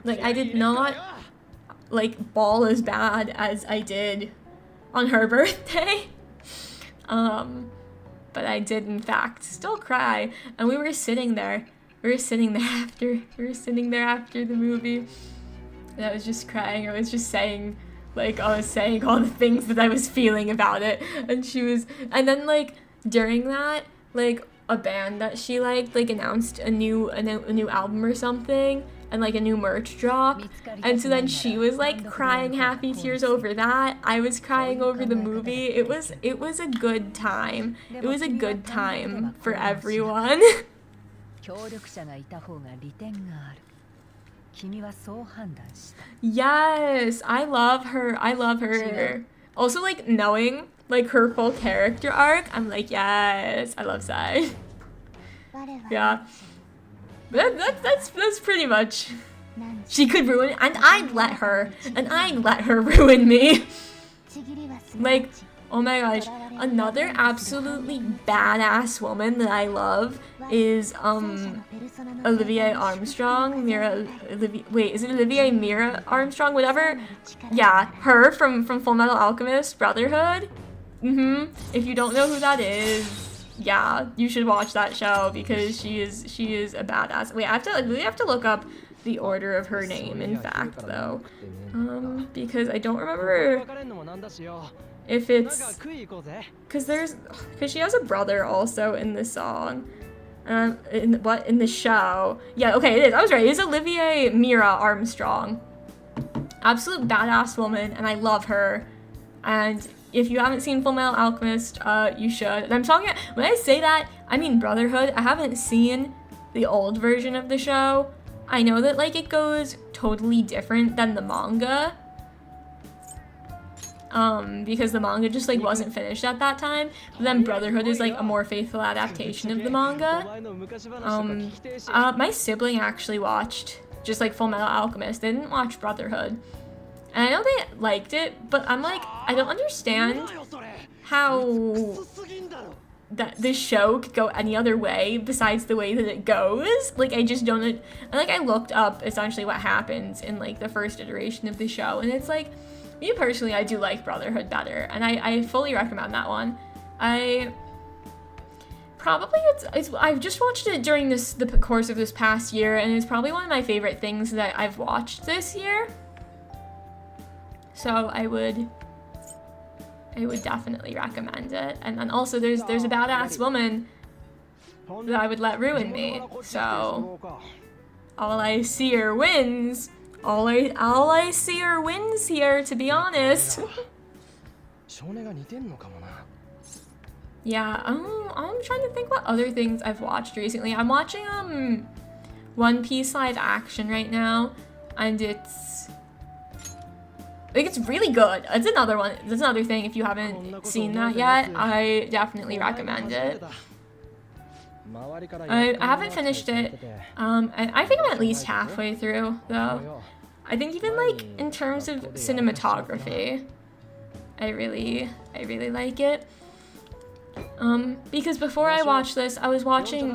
S1: Like, I did not like bawl as bad as I did on her birthday, but I did in fact still cry, and we were sitting there after the movie, and I was just crying. I was just saying all the things that I was feeling about it, and then like during that, like a band that she liked announced a new album or something, and like a new merch drop, and so then she was like crying happy tears over that. I was crying over the movie. It was a good time. It was a good time for everyone. Yes, I love her. Also, like, knowing like her full character arc, I'm like, yes, I love Sai. Yeah, but that's pretty much. She could ruin it, and I'd let her ruin me. Like, oh my gosh, another absolutely badass woman that I love is Olivia Armstrong, is it Olivia Mira Armstrong, whatever? Yeah, her from Full Metal Alchemist Brotherhood. If you don't know who that is, yeah, you should watch that show, because she is a badass. Wait, I really have to look up the order of her name, in fact, though, because I don't remember if it's, because she has a brother also in the song, in the show. Yeah, okay, it is. I was right. It's Olivia Mira Armstrong. Absolute badass woman, and I love her. And if you haven't seen Full Metal Alchemist, you should. And I'm talking, when I say that, I mean Brotherhood. I haven't seen the old version of the show. I know that like it goes totally different than the manga, because the manga just like wasn't finished at that time. But then Brotherhood is like a more faithful adaptation of the manga. My sibling actually watched just like Full Metal Alchemist. They didn't watch Brotherhood, and I know they liked it, but I'm like, I don't understand how that this show could go any other way besides the way that it goes. Like, I just don't, and like I looked up essentially what happens in like the first iteration of the show, and it's like, me personally, I do like Brotherhood better, and I fully recommend that one. I've just watched it during the course of this past year, and it's probably one of my favorite things that I've watched this year. So I would definitely recommend it. And then also there's a badass woman that I would let ruin me. So all I see are wins. All I see are wins here, to be honest. Yeah, I'm trying to think what other things I've watched recently. I'm watching One Piece live action right now, and it's really good. It's another one. That's another thing. If you haven't seen that yet, I definitely recommend it. I haven't finished it. I think I'm at least halfway through, though. I think even like in terms of cinematography, I really like it. Because before I watched this, I was watching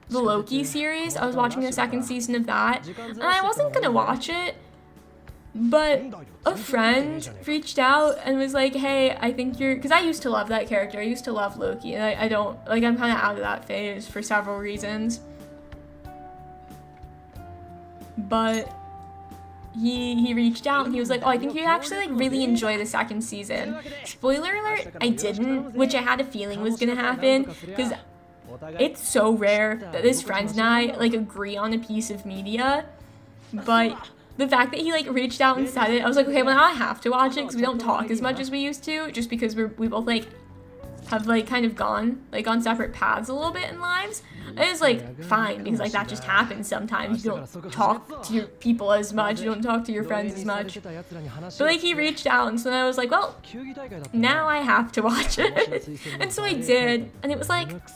S1: the Loki series. I was watching the second season of that, and I wasn't gonna watch it, but a friend reached out and was like, hey, I think you're, because I used to love that character. I used to love Loki, and I don't, like, I'm kind of out of that phase for several reasons. But he reached out and he was like, oh, I think you'd actually like really enjoy the second season. Spoiler alert, I didn't, which I had a feeling was gonna happen, because it's so rare that this friend and I like agree on a piece of media. But the fact that he like reached out and said it, I was like, okay, well now I have to watch it because we don't talk as much as we used to, just because we both like have like kind of gone like on separate paths a little bit in lives. And it's like fine, because like that just happens sometimes. You don't talk to your people as much, you don't talk to your friends as much. But like he reached out, and so then I was like, well, now I have to watch it. And so I did, and it was like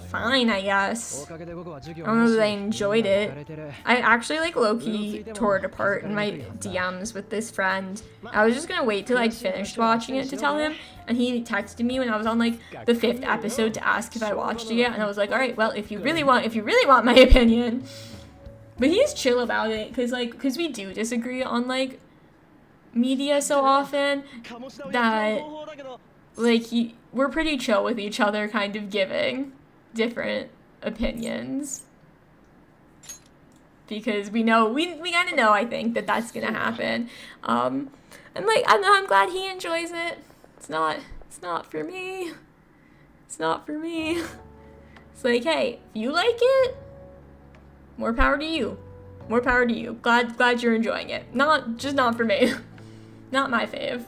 S1: fine, I guess. I don't know that I enjoyed it. I actually like low-key tore it apart in my DMs with this friend. I was just gonna wait till I'd finished watching it to tell him, and he texted me when I was on like the 5th episode to ask if I watched it yet, and I was like, all right, well, if you really want my opinion. But he's chill about it, because we do disagree on like media so often that like we're pretty chill with each other, kind of giving different opinions, because we know we kind of know, I think, that that's gonna happen. And like, I don't know, I'm glad he enjoys it. It's not for me. It's not for me. It's like, hey, if you like it, more power to you. More power to you. Glad you're enjoying it. Not for me. Not my fave.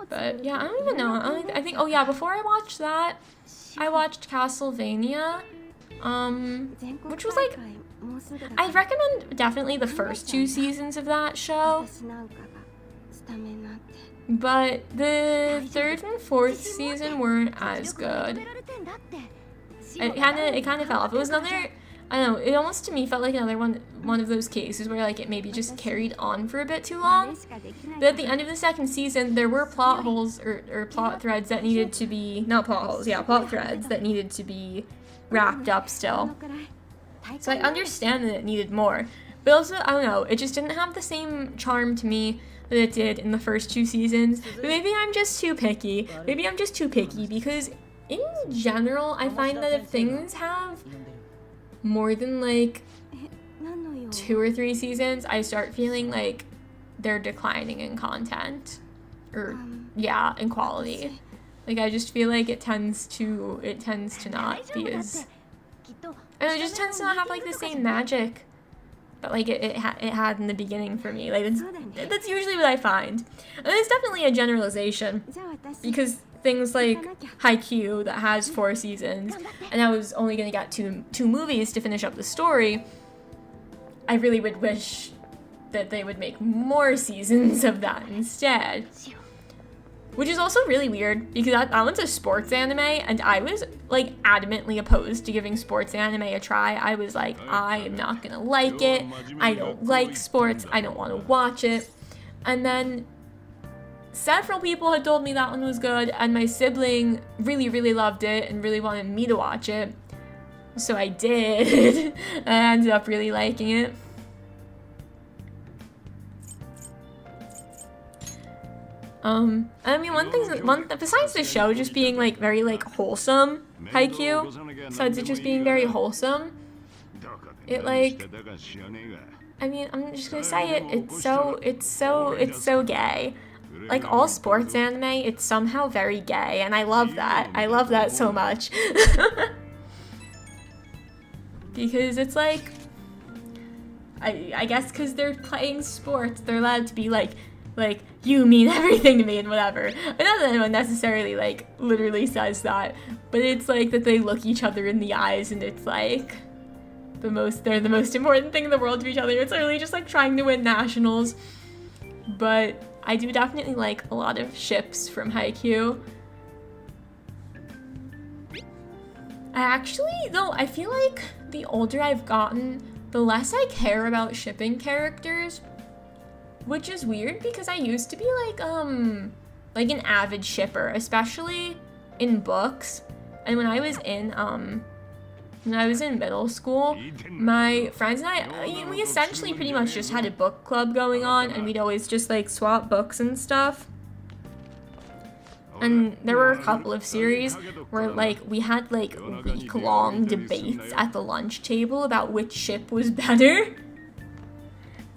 S1: But yeah, I don't even know. I think, oh yeah, before I watched that, I watched Castlevania, which was like, I recommend definitely the first 2 seasons of that show, but the 3rd and 4th season weren't as good. It kind of fell off. It was another, I don't know, it almost to me felt like another one of those cases where like it maybe just carried on for a bit too long. But at the end of the 2nd season, there were plot holes or plot threads that needed to be, not plot holes, yeah, plot threads that needed to be wrapped up still. So I understand that it needed more, but also, I don't know, it just didn't have the same charm to me that it did in the first 2 seasons. But maybe I'm just too picky. Because in general, I find that if things have more than like 2 or 3 seasons, I start feeling like they're declining in content, or yeah, in quality. Like I just feel like it tends to not be as, and it just tends to not have like the same magic that like it had in the beginning for me. Like that's usually what I find, and it's definitely a generalization, because things like Haikyuu that has 4 seasons, and I was only gonna get two movies to finish up the story. I really would wish that they would make more seasons of that instead. Which is also really weird, because I went to sports anime, and I was like adamantly opposed to giving sports anime a try. I was like, I am not gonna like it. I don't like sports. I don't want to watch it. And then several people had told me that one was good, and my sibling really, really loved it and really wanted me to watch it. So I did. I ended up really liking it. I mean, besides the show just being like very like wholesome, Haikyuu, besides it just being very wholesome, It like, I mean, I'm just gonna say it, it's so gay. Like all sports anime, it's somehow very gay, and I love that. I love that so much. Because it's like, I guess because they're playing sports, they're allowed to be like, you mean everything to me and whatever. And not that anyone necessarily like literally says that, but it's like that they look each other in the eyes and it's like they're the most important thing in the world to each other. It's literally just like trying to win nationals. But I do definitely like a lot of ships from Haikyuu. I feel like the older I've gotten, the less I care about shipping characters, which is weird because I used to be like an avid shipper, especially in books. And when I was in middle school, my friends and I, we essentially pretty much just had a book club going on, and we'd always just like swap books and stuff. And there were a couple of series where like we had like week-long debates at the lunch table about which ship was better.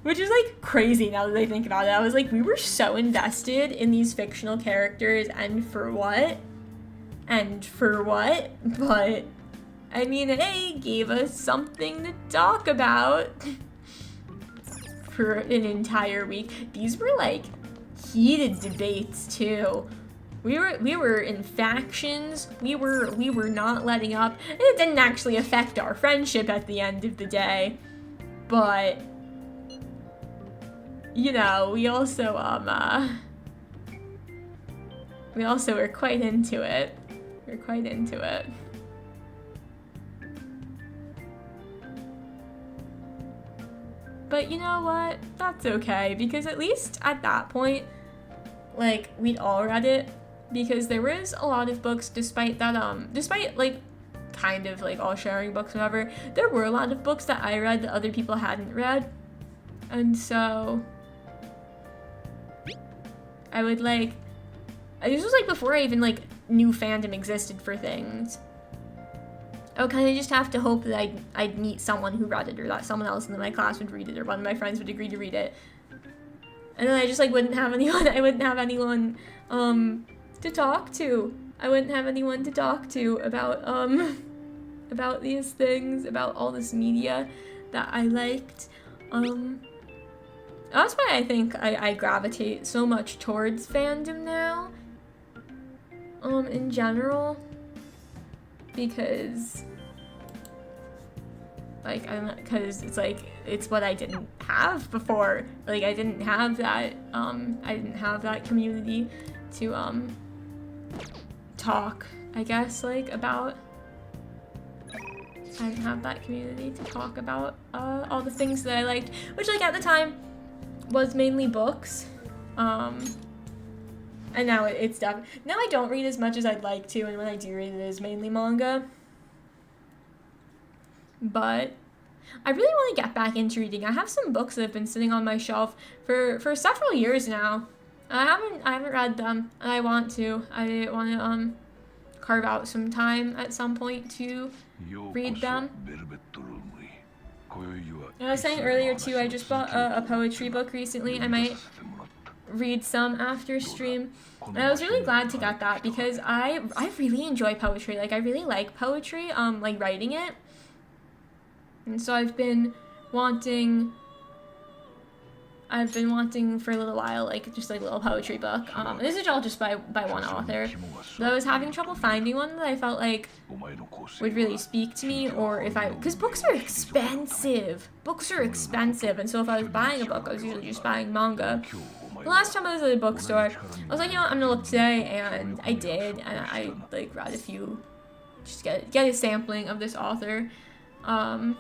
S1: Which is like crazy now that I think about it. I was like, we were so invested in these fictional characters, and for what? But I mean, it gave us something to talk about for an entire week. These were like heated debates too. We were in factions. We were not letting up. It didn't actually affect our friendship at the end of the day, but you know, we also were quite into it. We're quite into it. But you know what? That's okay, because at least at that point, like, we'd all read it, because there was a lot of books, despite like kind of like all sharing books and whatever, there were a lot of books that I read that other people hadn't read. And so I would like, this was like before I even like knew fandom existed for things. I would kind of just have to hope that I'd meet someone who read it, or that someone else in my class would read it, or one of my friends would agree to read it. And then I just like wouldn't have anyone, to talk to. I wouldn't have anyone to talk to about these things, about all this media that I liked. That's why I think I gravitate so much towards fandom now, in general, because, like, because it's like, it's what I didn't have before. Like, I didn't have that community to, talk, I guess, like, about, I didn't have that community to talk about, all the things that I liked, which, like, at the time, was mainly books, and now it's done. Now I don't read as much as I'd like to, and when I do read, it is mainly manga. But I really want to get back into reading. I have some books that have been sitting on my shelf for several years now. I haven't read them, and I want to. I want to carve out some time at some point to read them. And I was saying earlier too, I just bought a poetry book recently. I might read some after stream. And I was really glad to get that, because I really enjoy poetry. Like, I really like poetry, like writing it. And so I've been wanting for a little while, like, just like a little poetry book. This is all just by one author. But I was having trouble finding one that I felt like would really speak to me, or because books are expensive. And so if I was buying a book, I was usually just buying manga. The last time I was at a bookstore, I was like, you know what, I'm gonna look today, and I did, and I like read a few, just get a sampling of this author. And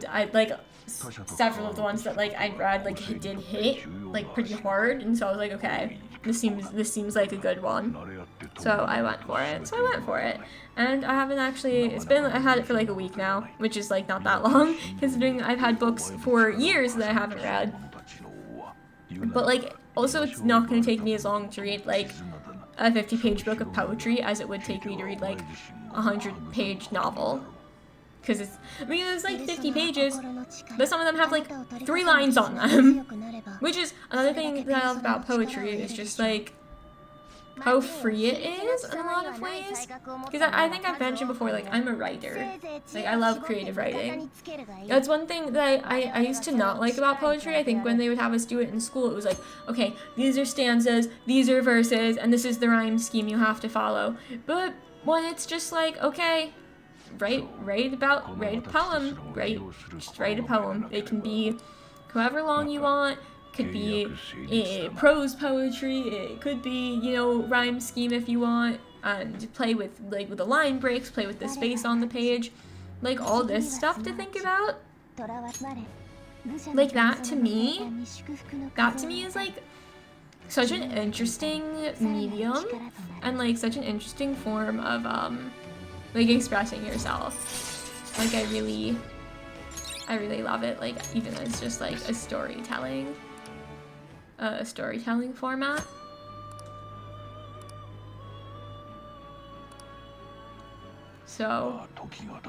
S1: I like several of the ones that like I'd read like did hit like pretty hard, and so I was like, okay, this seems like a good one. So I went for it. And I haven't actually, I had it for like a week now, which is like not that long, considering I've had books for years that I haven't read. But like, also it's not going to take me as long to read like a 50-page book of poetry as it would take me to read like a 100-page novel. because it's like 50 pages, but some of them have like 3 lines on them, which is another thing that I love about poetry, is just like how free it is in a lot of ways. Because I think I've mentioned before, like, I'm a writer. Like, I love creative writing. That's one thing that I used to not like about poetry. I think when they would have us do it in school, it was like, okay, these are stanzas, these are verses, and this is the rhyme scheme you have to follow. But when it's just like, okay, write a poem, just write a poem. It can be however long you want. Could be prose poetry, it could be, you know, rhyme scheme if you want, and play with the line breaks, play with the space on the page, like all this stuff to think about. Like that to me is like such an interesting medium, and like such an interesting form of like expressing yourself. Like I really love it, like even as just like a storytelling format. So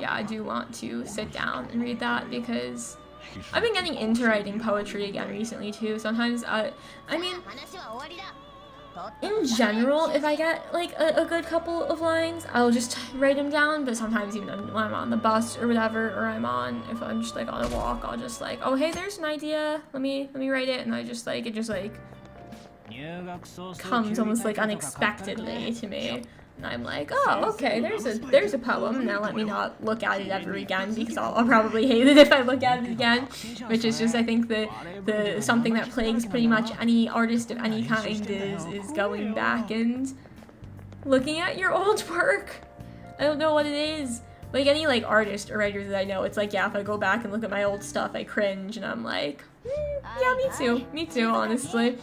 S1: yeah, I do want to sit down and read that, because I've been getting into writing poetry again recently too. Sometimes I mean, in general, if I get like a good couple of lines, I'll just write them down. But sometimes even when I'm on the bus or whatever, or if I'm just like on a walk, I'll just like, oh hey, there's an idea, let me write it, and it just comes almost like unexpectedly to me. And I'm like, oh, okay, there's a poem. Now let me not look at it ever again, because I'll probably hate it if I look at it again. Which is just, I think, the something that plagues pretty much any artist of any kind is going back and looking at your old work. I don't know what it is. Like any like artist or writer that I know, it's like, yeah, if I go back and look at my old stuff, I cringe, and I'm like, yeah, me too, honestly.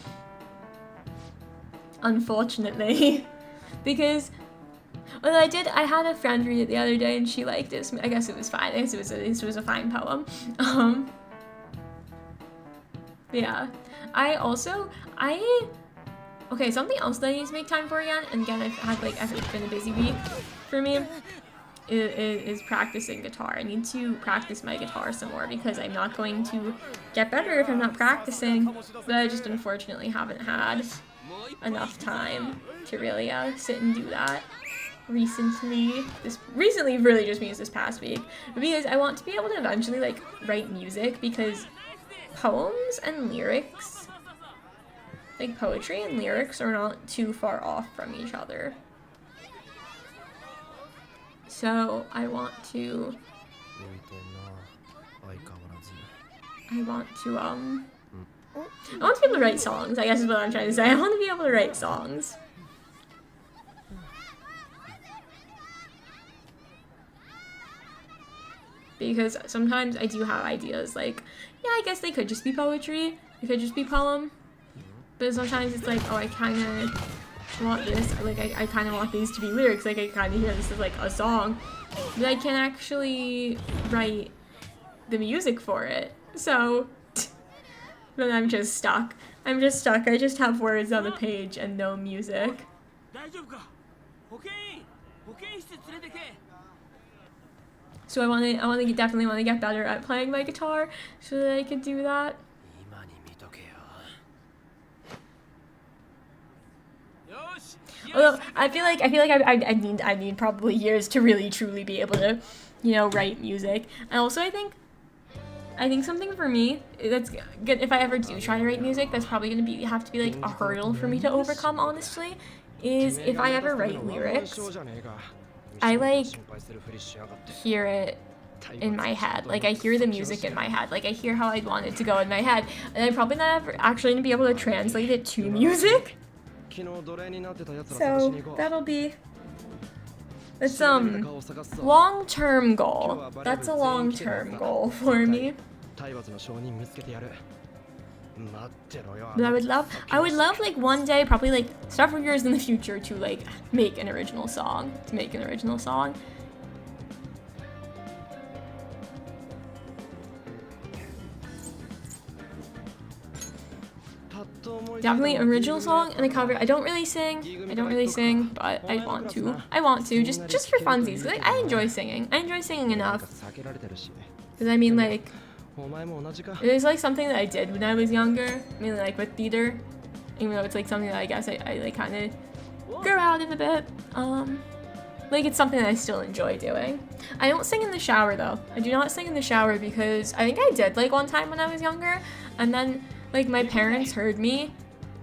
S1: Unfortunately. Because well, I had a friend read it the other day, and she liked it. I guess it was fine. I guess it was a fine poem. Yeah. Okay, something else that I need to make time for again, and again, it's been a busy week for me, is practicing guitar. I need to practice my guitar some more, because I'm not going to get better if I'm not practicing, but I just unfortunately haven't had enough time to really sit and do that recently. Recently really just means this past week, because I want to be able to eventually like write music, because poems and lyrics, like poetry and lyrics, are not too far off from each other. So I want to be able to write songs, I guess is what I'm trying to say. I want to be able to write songs. Because sometimes I do have ideas like, yeah, I guess they could just be poetry, they could just be poem. But sometimes it's like, oh, I kind of want this, like I kind of want these to be lyrics, like I kind of hear this as like a song, but I can't actually write the music for it. So then I'm just stuck. I just have words on the page and no music. So I definitely want to get better at playing my guitar so that I can do that. Although I feel like I need probably years to really truly be able to, you know, write music. And also I think something for me that's good, if I ever do try to write music, that's probably going to have to be like a hurdle for me to overcome, honestly, is if I ever write lyrics, I like hear it in my head. Like I hear the music in my head. Like I hear how I'd want it to go in my head. And I'm probably not ever actually going to be able to translate it to music. So that's long-term goal. That's a long-term goal for me. But I would love like one day, probably like several years in the future, to like make an original song. Definitely original song and a cover. I don't really sing, but I want to, just for funsies. Like, I enjoy singing. I enjoy singing enough. Because I mean, like, it was like something that I did when I was younger, mainly like with theater. Even though it's like something that I guess I like kind of grew out of a bit. Like, it's something that I still enjoy doing. I don't sing in the shower though. I do not sing in the shower because I think I did like one time when I was younger, and then like my parents heard me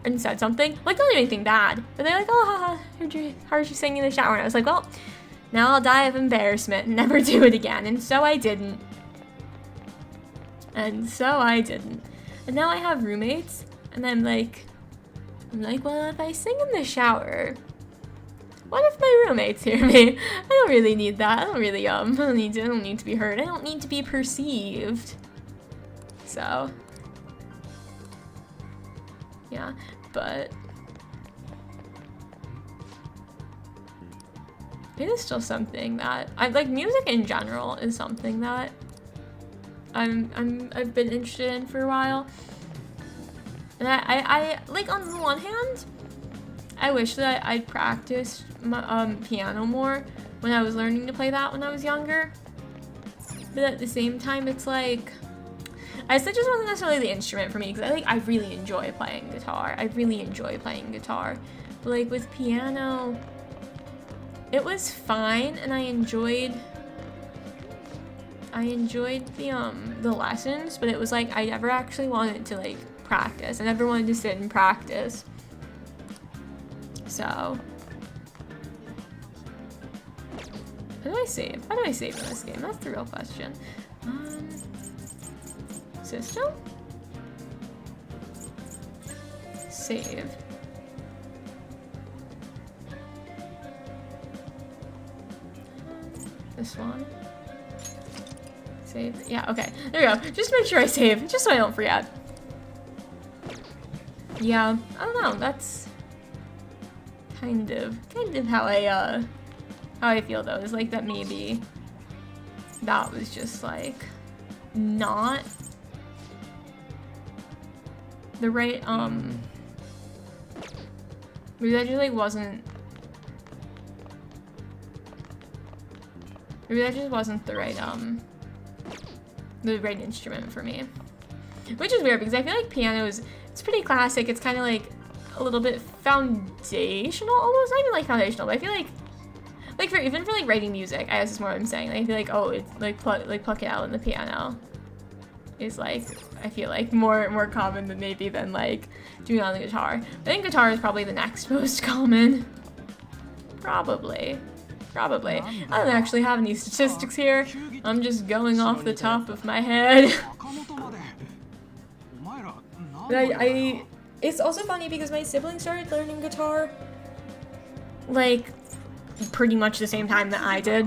S1: and said something, like not anything bad, but they're like, oh, haha, heard you singing in the shower, and I was like, well, now I'll die of embarrassment and never do it again, and so I didn't. And now I have roommates, and I'm like, well, if I sing in the shower, what if my roommates hear me? I don't really need that. I don't need to be heard. I don't need to be perceived. So, yeah, but it is still something that I like. Music in general is something that I've been interested in for a while. And I like, on the one hand, I wish that I'd practiced my, piano more when I was learning to play that when I was younger. But at the same time, it's like, I said, just wasn't necessarily the instrument for me, because I really enjoy playing guitar. But like with piano, it was fine, and I enjoyed the lessons, but it was like I never actually wanted to like practice. I never wanted to sit and practice. So, how do I save? How do I save in this game? That's the real question. System? Save. This one. Save. Yeah, okay. There we go. Just make sure I save, just so I don't forget. Yeah, I don't know. That's kind of how I feel though. Is like that maybe that was just like not the right maybe that just like wasn't the right instrument for me, which is weird because I feel like piano it's pretty classic. It's kind of like a little bit foundational, almost. Not even like foundational, but I feel like for like writing music, I guess is more what I'm saying. Like, I feel like, oh, it's like pluck it out in the piano is like, I feel like more common than maybe than like doing it on the guitar. I think guitar is probably the next most common. Probably. I don't actually have any statistics here. I'm just going off the top of my head. But it's also funny because my siblings started learning guitar like pretty much the same time that I did,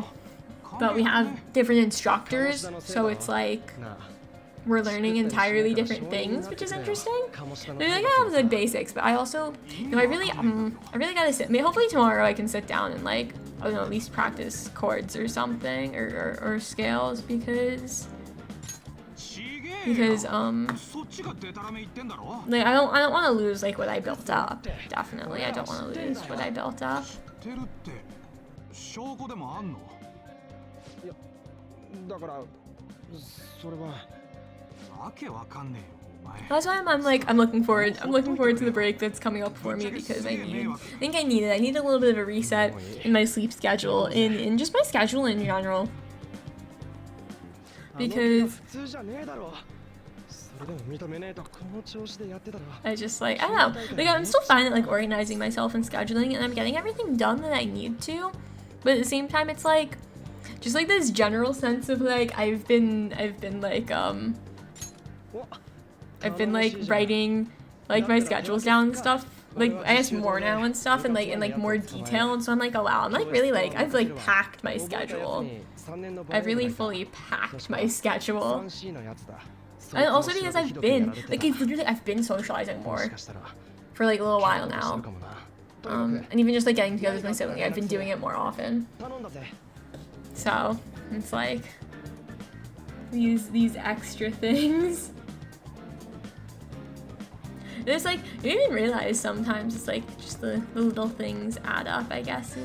S1: but we have different instructors, so it's like we're learning entirely different things, which is interesting. They're like, I have the basics, but I also, I really gotta sit. I mean, hopefully tomorrow I can sit down and like, I don't know, at least practice chords or something, or scales, because like I don't want to lose like what I built up. Definitely, I don't want to lose what I built up. That's why I'm looking forward to the break that's coming up for me, because I think I need a little bit of a reset in my sleep schedule, in just my schedule in general. Because I just like, I don't know, like I'm still fine at like organizing myself and scheduling, and I'm getting everything done that I need to, but at the same time it's like just like this general sense of like I've been writing like my schedules down and stuff, like I guess more now and stuff, and like in like more detail, and so I'm like, oh wow, I'm like really like I've like packed my schedule. I've really fully packed my schedule. And also because I've been socializing more for like a little while now. And even just like getting together with my sibling, I've been doing it more often. So it's like these extra things. It's like, you don't even realize sometimes it's like just the little things add up, I guess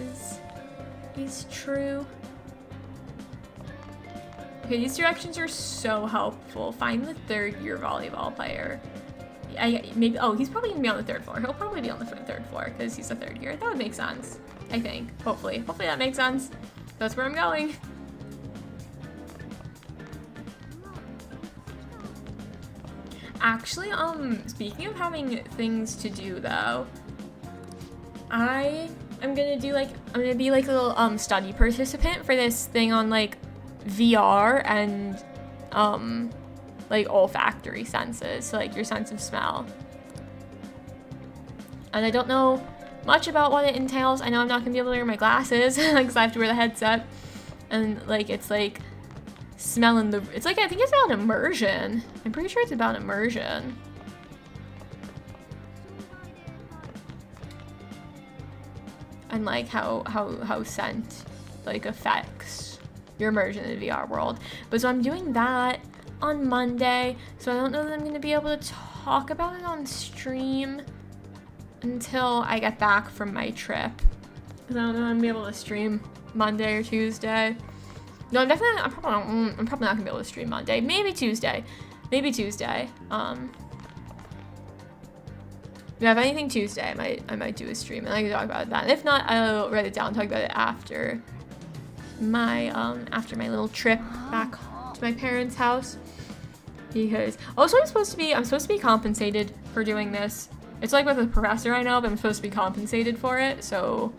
S1: is true. Okay, these directions are so helpful. Find the third-year volleyball player. Maybe, oh, he's probably gonna be on the third floor. He'll probably be on the third floor because he's a third year. That would make sense, I think. Hopefully that makes sense. That's where I'm going. Actually, speaking of having things to do though, I'm gonna be like a little study participant for this thing on like VR and like olfactory senses, so like your sense of smell. And I don't know much about what it entails. I know I'm not gonna be able to wear my glasses because I have to wear the headset. And like it's like smelling the, it's like, I think it's about immersion. I'm pretty sure it's about immersion. And like how scent like affects your immersion in the VR world. But so I'm doing that on Monday, so I don't know that I'm gonna be able to talk about it on stream until I get back from my trip. Because I don't know if I'm gonna be able to stream Monday or Tuesday. No, I'm probably not gonna be able to stream Monday. Maybe Tuesday. Yeah, if anything Tuesday, I might do a stream and I can talk about it then. If not, I'll write it down and talk about it after my little trip back to my parents' house. Because also I'm supposed to be compensated for doing this. It's like with a professor I know, but I'm supposed to be compensated for it, so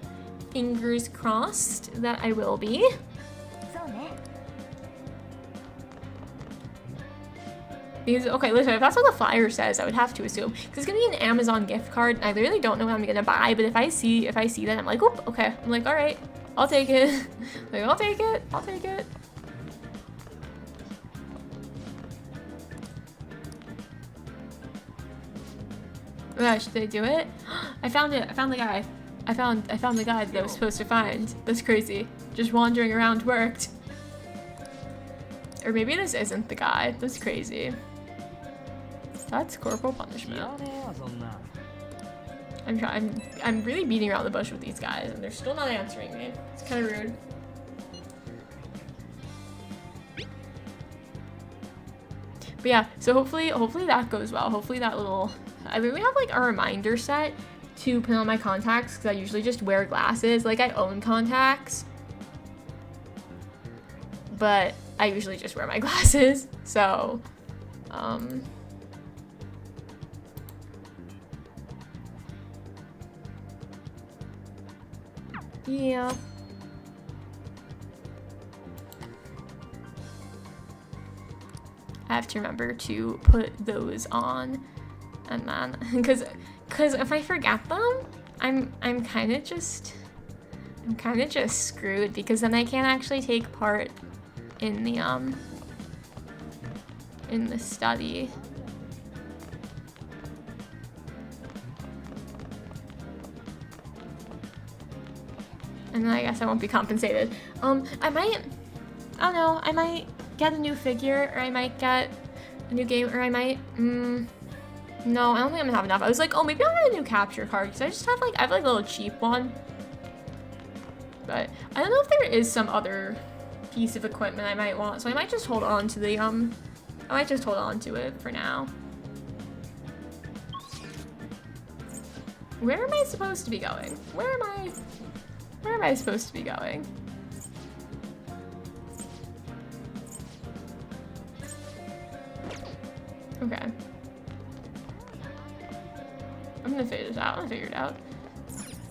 S1: fingers crossed that I will be. Because, okay, listen, if that's what the flyer says, I would have to assume. Because it's going to be an Amazon gift card, and I really don't know what I'm going to buy, but if I see that, I'm like, oop, okay. I'm like, all right, I'll take it. Like, I'll take it. Yeah, should I do it? I found it. I found the guy. I found the guy that I was supposed to find. That's crazy. Just wandering around worked. Or maybe this isn't the guy. That's crazy. That's corporal punishment. I'm really beating around the bush with these guys, and they're still not answering me. It's kind of rude. But yeah, so hopefully that goes well. Hopefully that little, I literally have like a reminder set to put on my contacts because I usually just wear glasses. Like I own contacts, but I usually just wear my glasses. So, yeah. I have to remember to put those on, and then because if I forget them, I'm kind of just screwed, because then I can't actually take part in the study. And then I guess I won't be compensated. I don't know, I might get a new figure, or I might get a new game, or I might, no, I don't think I'm gonna have enough. I was like, oh, maybe I'll get a new capture card, because I just have I have like a little cheap one. But I don't know if there is some other piece of equipment I might want, so I might just hold on to the, I might just hold on to it for now. Where am I supposed to be going? Where am I supposed to be going? Okay. I'm gonna figure this out. I'm gonna figure it out.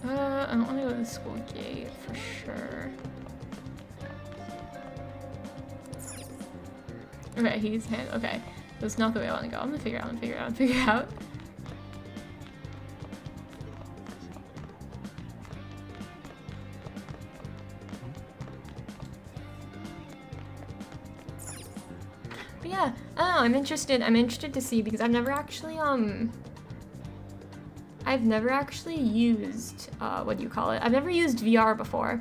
S1: I don't want to go to the school gate for sure. Okay, he's okay. That's not the way I want to go. I'm gonna figure it out. But yeah, I don't know, I'm interested to see, because I've never actually used, what do you call it? I've never used VR before.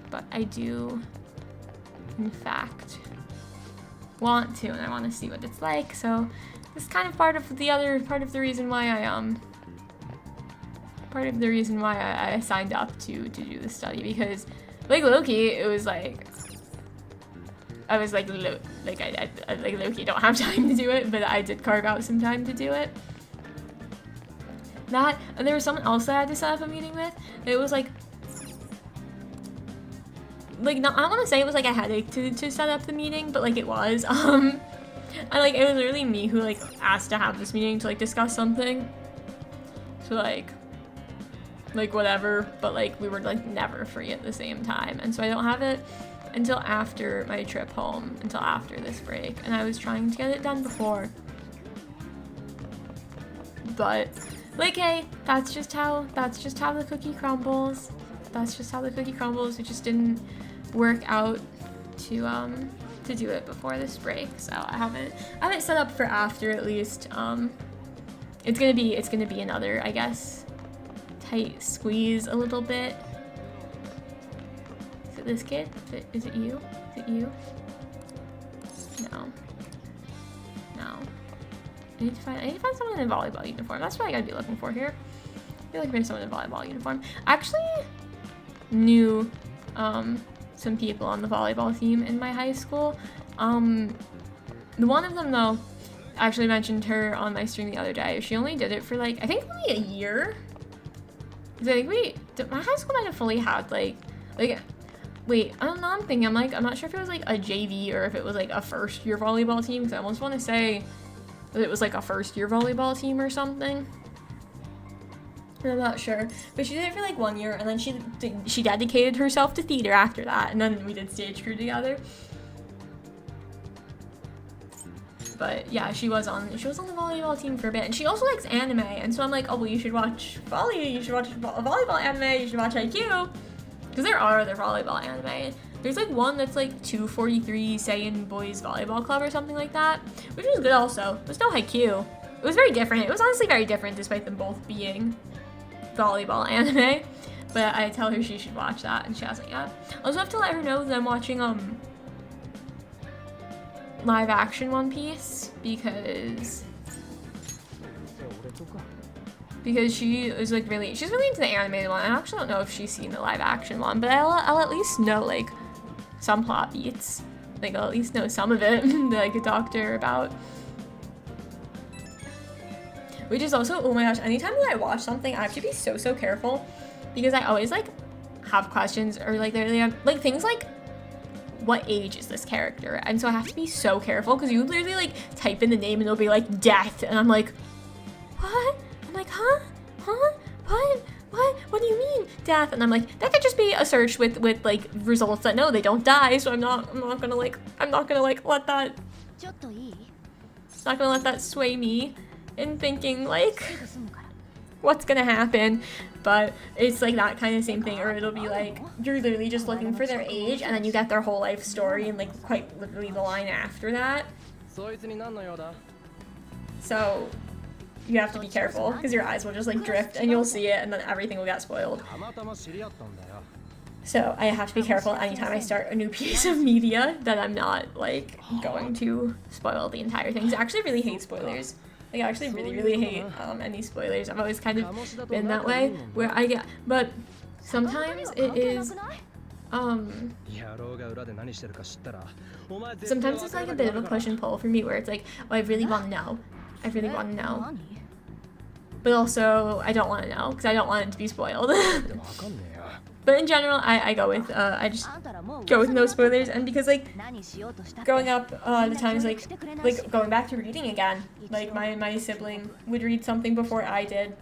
S1: But I do, in fact, want to, and I want to see what it's like, so this is kind of part of the reason why I signed up to do this study, because like low-key it was like I was like I like low-key don't have time to do it, but I did carve out some time to do it. That, and there was someone else that I had to set up a meeting with. It was like no, I don't want to say it was like a headache to set up the meeting, but like it was. It was literally me who like asked to have this meeting to like discuss something. So like whatever, but like we were like never free at the same time, and so I don't have it until after my trip home, until after this break, and I was trying to get it done before. But like, hey, that's just how the cookie crumbles. That's just how the cookie crumbles. It just didn't work out to do it before this break, so I haven't set up for after, at least. It's gonna be another, I guess, tight squeeze a little bit. Is it this kid? Is it you? Is it you? No. I need to find someone in a volleyball uniform. That's what I gotta be looking for here. I feel like there's someone in a volleyball uniform. I actually knew some people on the volleyball team in my high school. One of them though, actually mentioned her on my stream the other day. She only did it for like, I think only a year. Cause I think my high school might have fully had like, wait, I don't know, I'm not sure if it was like a JV or if it was like a first year volleyball team, cause I almost want to say that it was like a first year volleyball team or something. I'm not sure, but she did it for like 1 year, and then she dedicated herself to theater after that, and then we did stage crew together. But yeah, she was on the volleyball team for a bit, and she also likes anime, and so I'm like, oh well, you should watch volleyball anime, you should watch IQ, because there are other volleyball anime. There's like one that's like 243 Saiyan Boys Volleyball Club or something like that, which was good also. There's no IQ. It was very different. It was honestly very different despite them both being volleyball anime, but I tell her she should watch that, and she hasn't yet. I also have to let her know that I'm watching live action One Piece because she is like she's really into the animated one. I actually don't know if she's seen the live action one, but I'll at least know like some plot beats. Like I'll at least know some of it that I could talk to her about. Which is also, oh my gosh, anytime that I watch something, I have to be so careful, because I always like have questions, or like like things like, what age is this character? And so I have to be so careful, because you literally like type in the name and it'll be like death, and I'm like, what? I'm like, huh? What do you mean death? And I'm like, that could just be a search with like results that no, they don't die. So I'm not gonna let that, not gonna let that sway me in thinking like what's gonna happen. But it's like that kind of same thing, or it'll be like you're literally just looking for their age, and then you get their whole life story and like quite literally the line after that. So you have to be careful, because your eyes will just like drift and you'll see it, and then everything will get spoiled. So I have to be careful anytime I start a new piece of media that I'm not like going to spoil the entire thing. I actually really hate spoilers. Like, I actually really hate any spoilers. I've always kind of been that way, where I get, but sometimes it is, sometimes it's like a bit of a push and pull for me, where it's like, oh, I really want to know. But also, I don't want to know, because I don't want it to be spoiled. But in general, I go with, I just go with no spoilers, and because, like, growing up, the times, like, going back to reading again, like, my sibling would read something before I did,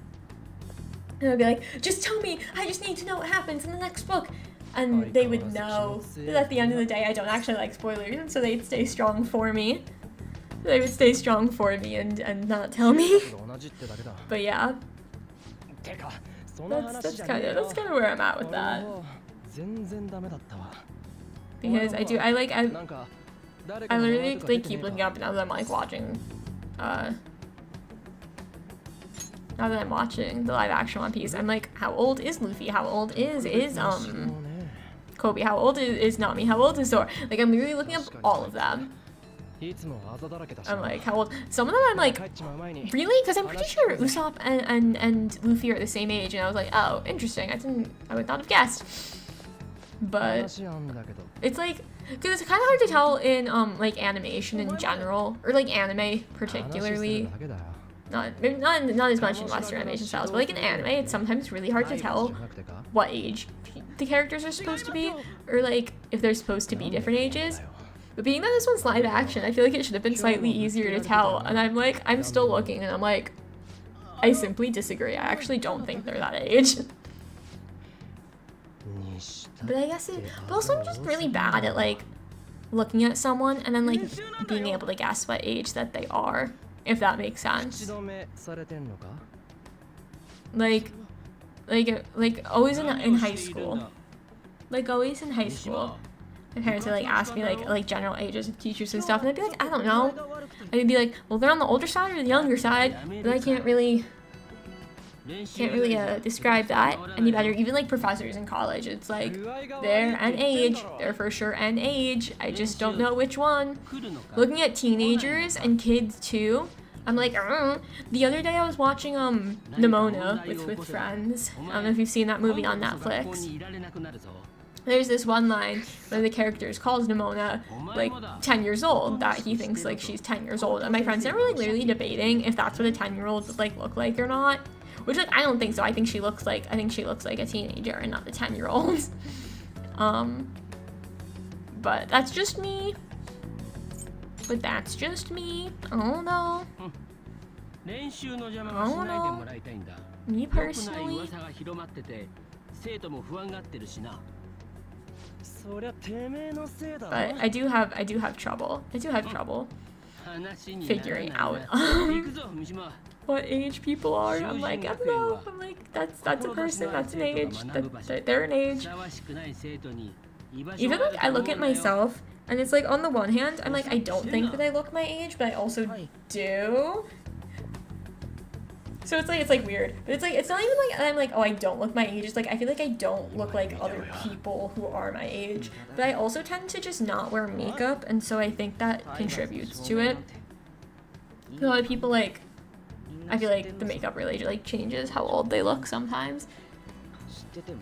S1: and I'd be like, just tell me, I just need to know what happens in the next book, and they would know that at the end of the day, I don't actually like spoilers, and so they'd stay strong for me. They would stay strong for me and not tell me. But yeah. That's kind of where I'm at with that. Because I literally like keep looking up now that I'm like watching now that I'm watching the live action One Piece. I'm like, how old is Luffy? How old is Kobe? How old is Nami? How old is Zoro? Like, I'm literally looking up all of them. I'm like, how old? Some of them I'm like, really? Because I'm pretty sure Usopp and Luffy are the same age, and I was like, oh, interesting. I would not have guessed. But it's like, because it's kind of hard to tell in like animation in general, or like anime particularly. Not as much in Western animation styles, but like in anime, it's sometimes really hard to tell what age the characters are supposed to be, or like if they're supposed to be different ages. But being that this one's live action, I feel like it should have been slightly easier to tell, and I'm still looking, and I'm like, I simply disagree. I actually don't think they're that age. But I guess but also I'm just really bad at like looking at someone and then like being able to guess what age that they are, if that makes sense. Like always in high school. Like always in high school. My parents would like ask me like general ages of teachers and stuff, and I'd be like, I don't know. I'd be like, well, they're on the older side or the younger side, but I can't really describe that any better. Even like professors in college, it's like they're an age, they're for sure an age. I just don't know which one. Looking at teenagers and kids too, I'm like, The other day I was watching Nimona with friends. I don't know if you've seen that movie on Netflix. There's this one line where the character calls Nimona like 10 years old, that he thinks like she's 10 years old, and my friends and I were like literally debating if that's what a 10-year-old would like look like or not. Which like I don't think so. I think she looks like a teenager and not the 10-year-old. But that's just me. I don't know. Me personally. But I do have trouble figuring out what age people are. I'm like, I don't know. I'm like, that's a person, that's an age, they're an age. Even like I look at myself and it's like on the one hand, I'm like, I don't think that I look my age, but I also do. So it's like weird, but it's not even like I'm like, oh, I don't look my age. It's like I feel like I don't look like other people who are my age, but I also tend to just not wear makeup, and so I think that contributes to it. A lot of people like, I feel like the makeup really like changes how old they look sometimes.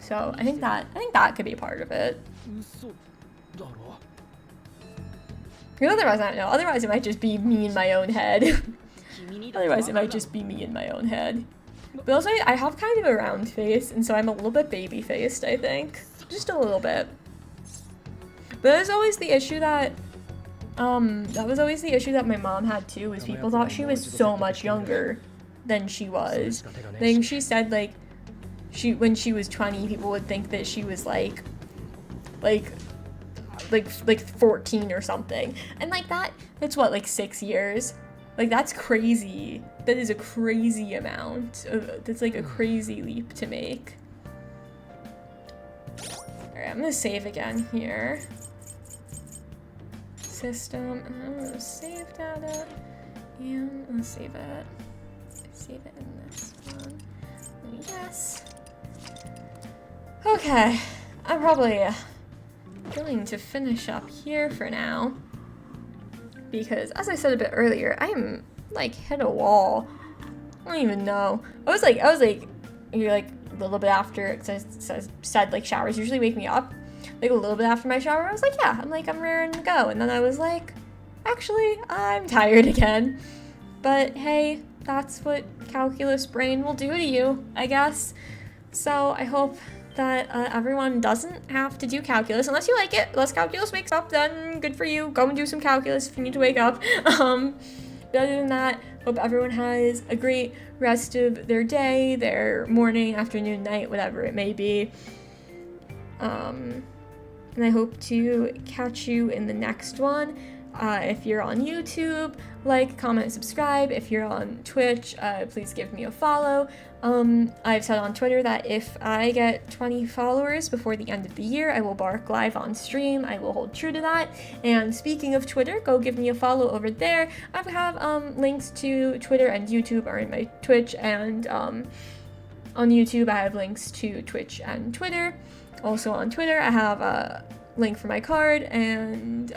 S1: So I think that could be part of it. Because otherwise I don't know. Otherwise it might just be me in my own head. But also, I have kind of a round face, and so I'm a little bit baby-faced, I think. Just a little bit. But that was always the issue that my mom had too, was people thought she was so much younger than she was. I think she said, like, when she was 20, people would think that she was, like 14 or something. And, like, that's what, like, 6 years? Like, that's crazy. That is a crazy amount. That's like a crazy leap to make. Alright, I'm gonna save again here. System, and I'm gonna save data, and I'm gonna save it. Save it in this one. Yes. Okay, I'm probably going to finish up here for now. Because, as I said a bit earlier, I'm, like, hit a wall. I don't even know. I was like, you're like, a little bit after, because I said, like, showers usually wake me up. Like, a little bit after my shower, I was like, yeah, I'm raring to go. And then I was like, actually, I'm tired again. But, hey, that's what calculus brain will do to you, I guess. So, I hope that everyone doesn't have to do calculus unless you like it. Unless calculus wakes up, then good for you. Go and do some calculus if you need to wake up. But other than that, hope everyone has a great rest of their day, their morning, afternoon, night, whatever it may be. And I hope to catch you in the next one. If you're on YouTube, like, comment, subscribe. If you're on Twitch, please give me a follow. I've said on Twitter that if I get 20 followers before the end of the year, I will bark live on stream. I will hold true to that. And speaking of Twitter, go give me a follow over there. I have links to Twitter and YouTube are in my Twitch, and on YouTube I have links to Twitch and Twitter. Also on Twitter I have a link for my card and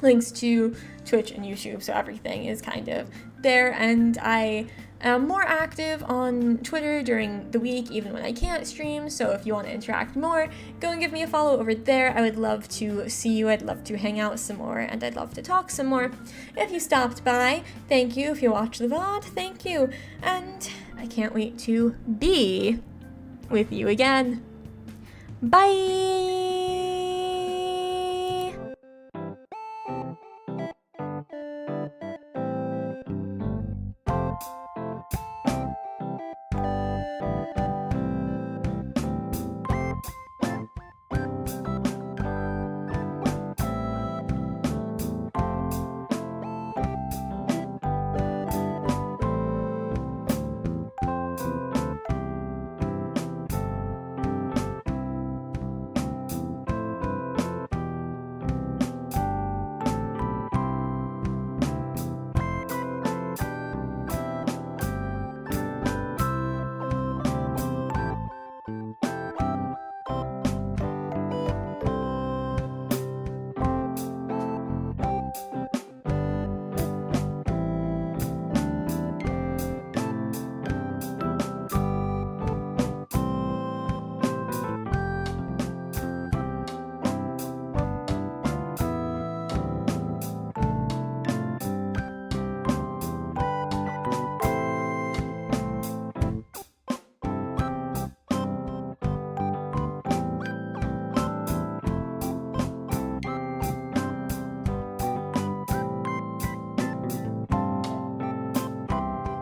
S1: links to Twitch and YouTube, so everything is kind of there. And I am more active on Twitter during the week, even when I can't stream, so if you want to interact more, go and give me a follow over there. I would love to see you, I'd love to hang out some more, and I'd love to talk some more. If you stopped by, thank you. If you watched the VOD, thank you. And I can't wait to be with you again. Bye!